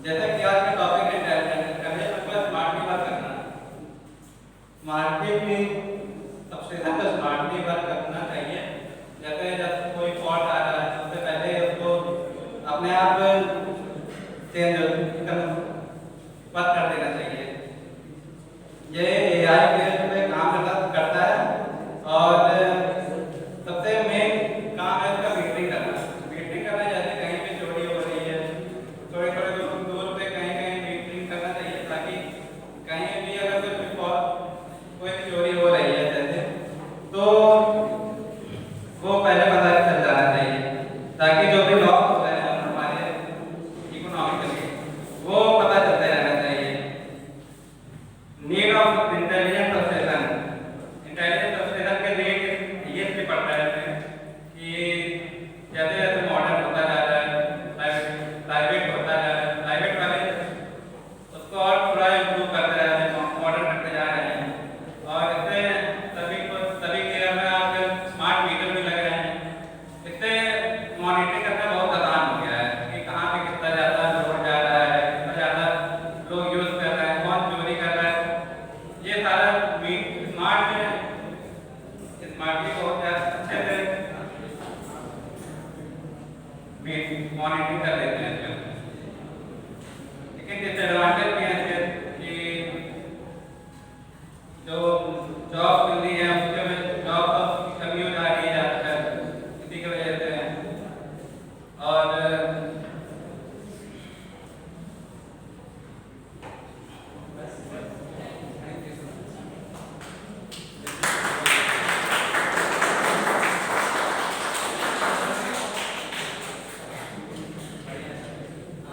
जैसा कि आज का टॉपिक है इंटेलिजेंट, पहले मतलब स्मार्टली वर्क करना। स्मार्टली भी सबस्टेशन को स्मार्टली वर्क करना चाहिए। जैसे जब कोई फॉल्ट आ रहा है उससे पहले उसको अपने आप चेंज वर्क कर देना चाहिए। ये एआई बेस्ड पे काम करता है और सबसे मेन काम है इसका मीटरिंग करना। मीटरिंग करना जैसे कहीं पे चोरी हो रही है, थोड़े थोड़े दूर पे कहीं कहीं मीटरिंग करना चाहिए ताकि कहीं भी अगर कोई भी चोरी हो रही है जैसे तो वो पहले पता चल जाना चाहिए ताकि जो भी लॉस हो रहे हैं हमारे इकोनॉमिकली वो पता चलते रहना चाहिए। Need of intelligent substation. Intelligent substation के नीड ये भी पड़ता है कि जैसे जैसे मॉडर्न होता जा रहा है, प्राइवेट होता जा रहा है, प्राइवेट वाले उसको और थोड़ा इम्प्रूव करते जा रहे हैं, मॉडर्न करते जा रहे हैं और इससे सभी के घर में आज स्मार्ट मीटर भी लग रहे हैं। इससे मॉनिटरिंग करना बहुत आसान हो गया है कि कहाँ पे कितना ज़्यादा लोड जा रहा है, कितना ज़्यादा लोग यूज़ कर रहे हैं, कौन चोरी कर रहा है। ये सारा स्मार्टली बहुत अच्छे से मॉनिटरिंग कर लेते हैं इसमें। लेकिन डिसएडवांटेज भी है कि जो जॉब मिल रही है उसके में जॉब की कमी हो जा रही है आजकल इसी की वजह से। और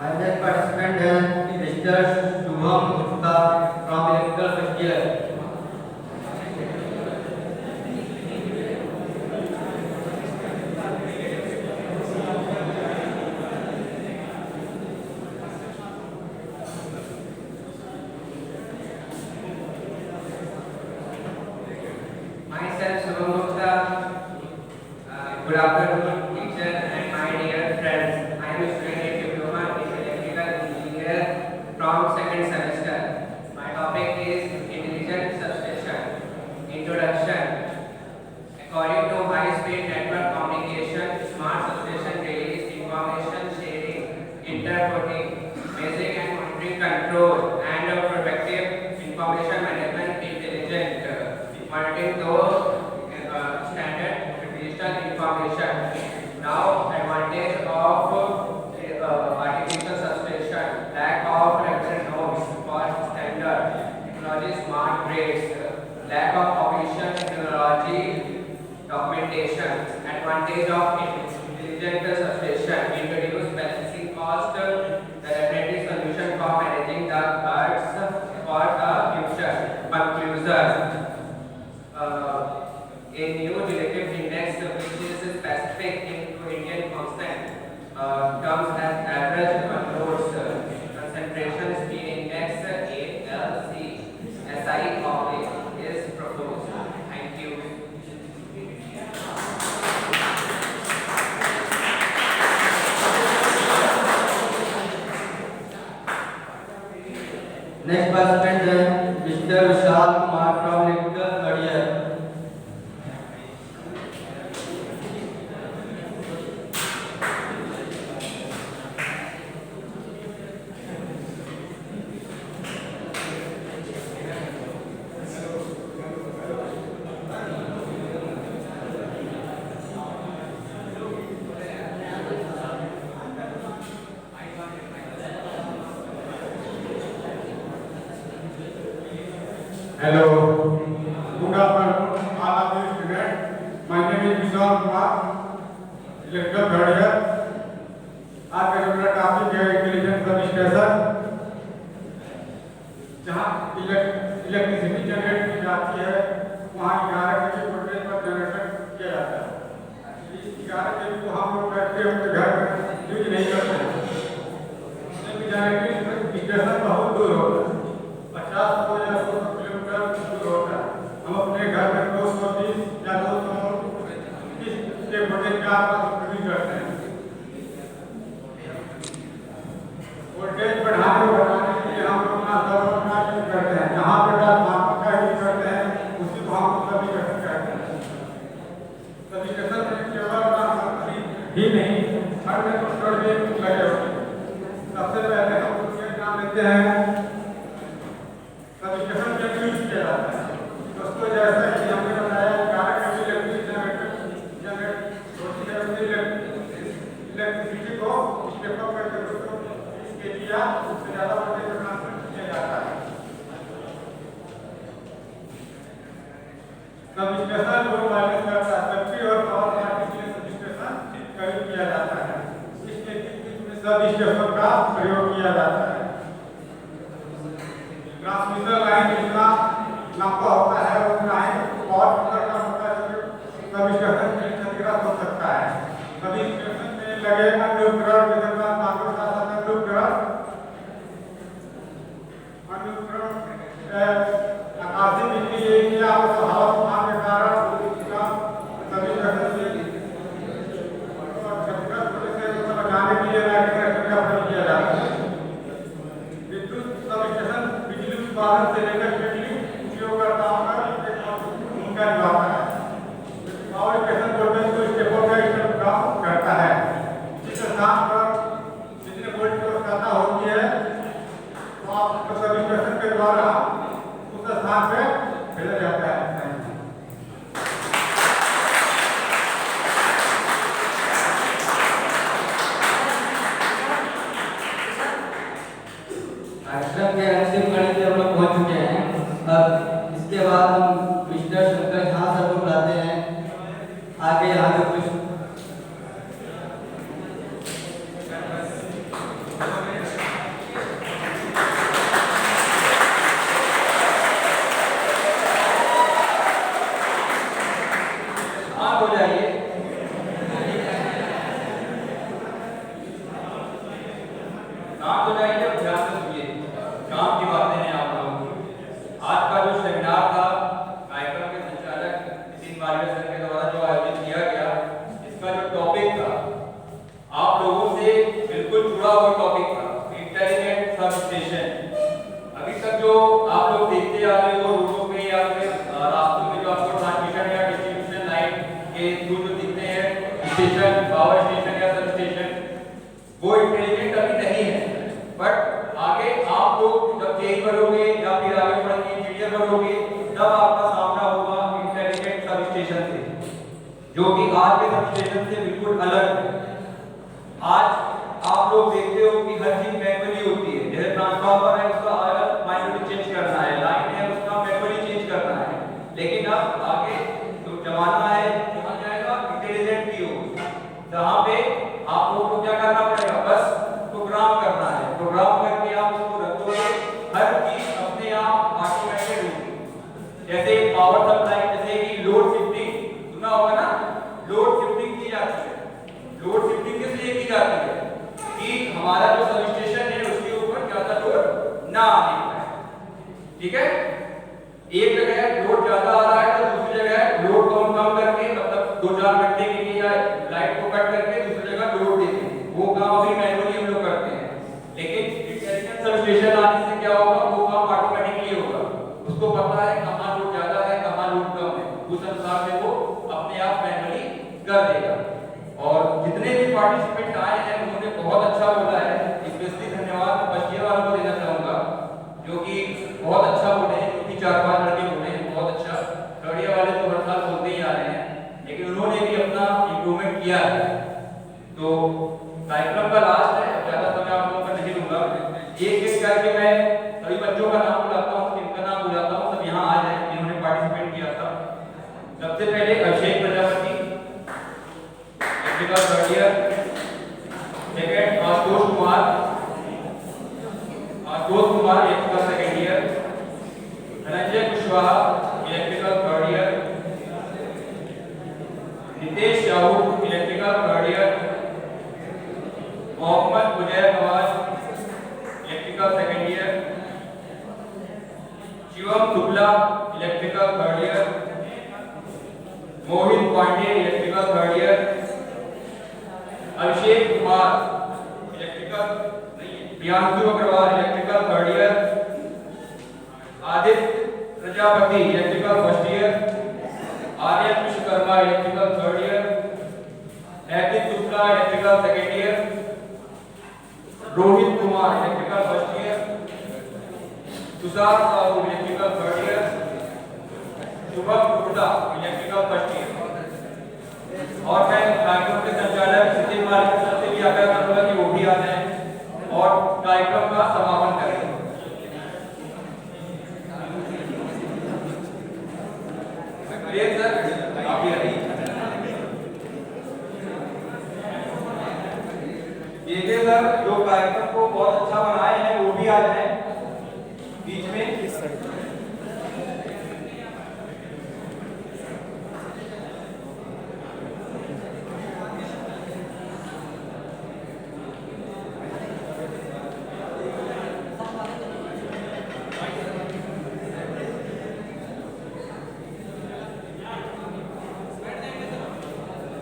Our next participant है Mr. Shubham Gupta from electrical first year. Myself, Shubham Gupta. Good afternoon, teacher and my dear friends. I am a student diploma in electrical engineer from second semester. My topic is intelligent substation. Introduction. According to high-speed network communication, smart substation release information sharing, interpreting, measuring and monitoring control, and protective information management intelligent. Monitoring those standard digital information. Now, advantage of artificial substation: lack of reference nodes for standard technology, smart grids, lack of official technology documentation. Advantage of intelligent substation: introduce balancing cost, definitely solution for managing the birds for the future. Conclusion. A new relative index which is specific in Hello. Good afternoon, all of you students. My name is Vishal Kumar, lecturer third year. आज का जो मेरा topic है intelligent sub station, जहाँ electricity generate की जाती है, वहाँ 11 kV वोल्टेज पर जनरेशन किया जाता है। इस 11 kV को हम लोग बैठते अपने घर में यूज नहीं करते हैं, क्योंकि जनरेटिंग स्टेशन बहुत दूर होता है, 50 या 100 किलोमीटर दूर होता है। हम अपने घर में 220 या 230 के वोल्टेज के आसपास यूज करते हैं। वोल्टेज बढ़ाने और घटाने के लिए हम लोग ट्रांसफार्मर का यूज करते हैं। जहाँ पे ट्रांसफार्मर का यूज करते हैं उसी को हम सबस्टेशन कहते हैं। सबस्टेशन में केवल ट्रांसफार्मर ही नहीं, हर में कंट्रोल भी लगे होते हैं। सबसे पहले हम लोग ये जान लेते हैं सबस्टेशन क्या यूज किया जाता है। दोस्तों, जैसा कि हमने बताया 11 kV इलेक्ट्रिसिटी को स्टेप अप करके दोस्तों इसके लिए उससे ज़्यादा वोल्टेज ट्रांसफर किया जाता है। सबस्टेशन लोड बैलेंस करता है, फैक्ट्री और पावर प्लांट के लिए सबस्टेशन प्रयोग किया जाता है। इसके बीच में सबस्टेशन का प्रयोग किया जाता है। ट्रांसमिशन लाइन जितना लंबा होता है उतना ही पावर फैक्टर का होता है, सबस्टेशन में क्षतिग्रस्त हो सकता है। सबस्टेशन में लगे अन्य उपकरण जैसे ट्रांसफार्मर का साथ उपकरण आकाशीय बिजली या हवा तूफान के कारण सबस्टेशन से क्षतिग्रस्त होने से बचाने के लिए लाइट का प्रयोग किया जाता है। विद्युत सबस्टेशन बिजली उत्पादन से लेकर बिजली उपयोगकर्ताओं का भूमिका निभाता है। पावर स्टेशन वोल्टेज को स्टेपों का स्टेप काम करता है। जिस स्थान पर जितने वोल्ट की आवश्यकता होती है तो आपको सबस्टेशन के द्वारा उस स्थान पे भेजा जाता है। कार्यक्रम के अंतिम कड़ी पे हम लोग पहुंच चुके हैं। अब इसके बाद हम मिस्टर शंकर झा सर को बुलाते हैं आगे यहाँ पे कुछ हो जाइए। काम तो जाइए, ध्यान से सुनिए, काम की बातें हैं आप लोगों की। आज का जो सेमिनार था कार्यक्रम के संचालक नितिन वारियर सर के द्वारा जो आयोजित किया गया, इसका जो टॉपिक था आप लोगों से बिल्कुल जुड़ा हुआ टॉपिक था, इंटेलिजेंट सबस्टेशन। अभी तक जो आप लोग देखते आ रहे हो रोडों पे या फिर रास्तों में जो आपको ट्रांसमिशन या डिस्ट्रीब्यूशन लाइन के थ्रू जो दिखते हैं स्टेशन, पावर स्टेशन या सब स्टेशन, वो इंटेलिजेंट अभी नहीं है। बट आगे आप लोग जब जेई बनोगे या फिर आगे बढ़ के इंजीनियर बनोगे तब आपका सामना होगा इंटेलिजेंट सब स्टेशन से, जो कि आज के सब स्टेशन से बिल्कुल अलग है। आज आप लोग देखते हो कि हर चीज मैनुअली होती है। जैसे ट्रांसफार्मर है उसका ऑयल मैनुअली चेंज करना है, लाइन है उसका मैनुअली चेंज करना है। लेकिन अब आगे जो जमाना है कहाँ जाएगा, इंटेलिजेंट भी होगा, जहाँ पे आप लोगों को क्या करना पड़ेगा, बस प्रोग्राम करना है। प्रोग्राम करके आप उसको रख दोगे, हर चीज अपने आप ऑटोमेटेड होगी। जैसे पावर सप्लाई, जैसे कि लोड शिफ्टिंग सुना होगा ना, लोड शिफ्टिंग की जाती है। लोड शिफ्टिंग किस लिए की जाती है कि हमारा जो सब स्टेशन है उसके ऊपर ज्यादा लोड ना आने पाए। ठीक है, एक जगह लोड ज्यादा आ रहा है तो दूसरी जगह लोड को हम कम करके, मतलब 2-4 घंटे के लिए लाइट को कट करके दूसरी जगह लोड देते हैं। वो काम अभी मैनुअली हम लोग करते हैं। लेकिन इंटेलिजेंट सब स्टेशन आने से क्या होगा, वो काम ऑटोमेटिकली होगा। उसको पता है कहाँ लोड ज्यादा है, कहाँ लोड कम है, उस अनुसार से वो अपने आप मैनुअली कर देगा। और जितने भी पार्टिसिपेंट आए हैं उन्होंने बहुत अच्छा बोला है। स्पेशली धन्यवाद बच्चे वालों को देना चाहूंगा, जो कि बहुत अच्छा बोले हैं, क्योंकि 4-5 लड़के बोले हैं बहुत अच्छा। थर्ड ईयर वाले तो हर साल बोलते ही आ रहे हैं, लेकिन उन्होंने भी अपना इम्प्रूवमेंट किया है। तो कार्यक्रम का लास्ट है, ज्यादा समय आप लोगों का नहीं लूंगा। एक एक करके मैं सभी बच्चों का नाम बुलाता हूँ, किनका नाम बुलाता हूँ, सब यहाँ आ electrical third year. Second Ashutosh Kumar electrical second year. Dhananjay Kushwaha electrical third year. Nitesh Sahu electrical third year. Mohammad Uzair Nawaz electrical second year. Shivam Shukla electrical third year. Mohit Pandey electrical third year. Abhishek Kumar electrical Priyanshu Agarwal electrical third year. Aditya Prajapati electrical first year. Aryan Vishwakarma electrical third year. Naitik Shukla electrical second year. Rohit Kumar electrical first year. Tushar Sahu electrical third year. Shubham Gupta electrical first year. और मैं कार्यक्रम के संचालक नितिन मालिक से भी आग्रह करूंगा कि वो भी आ जाएं और कार्यक्रम का समापन करें। सर आप भी आइए। ये सर जो कार्यक्रम को बहुत अच्छा बनाए हैं वो भी आ जाए बीच में।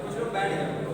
कुछ लोग बैठ गए।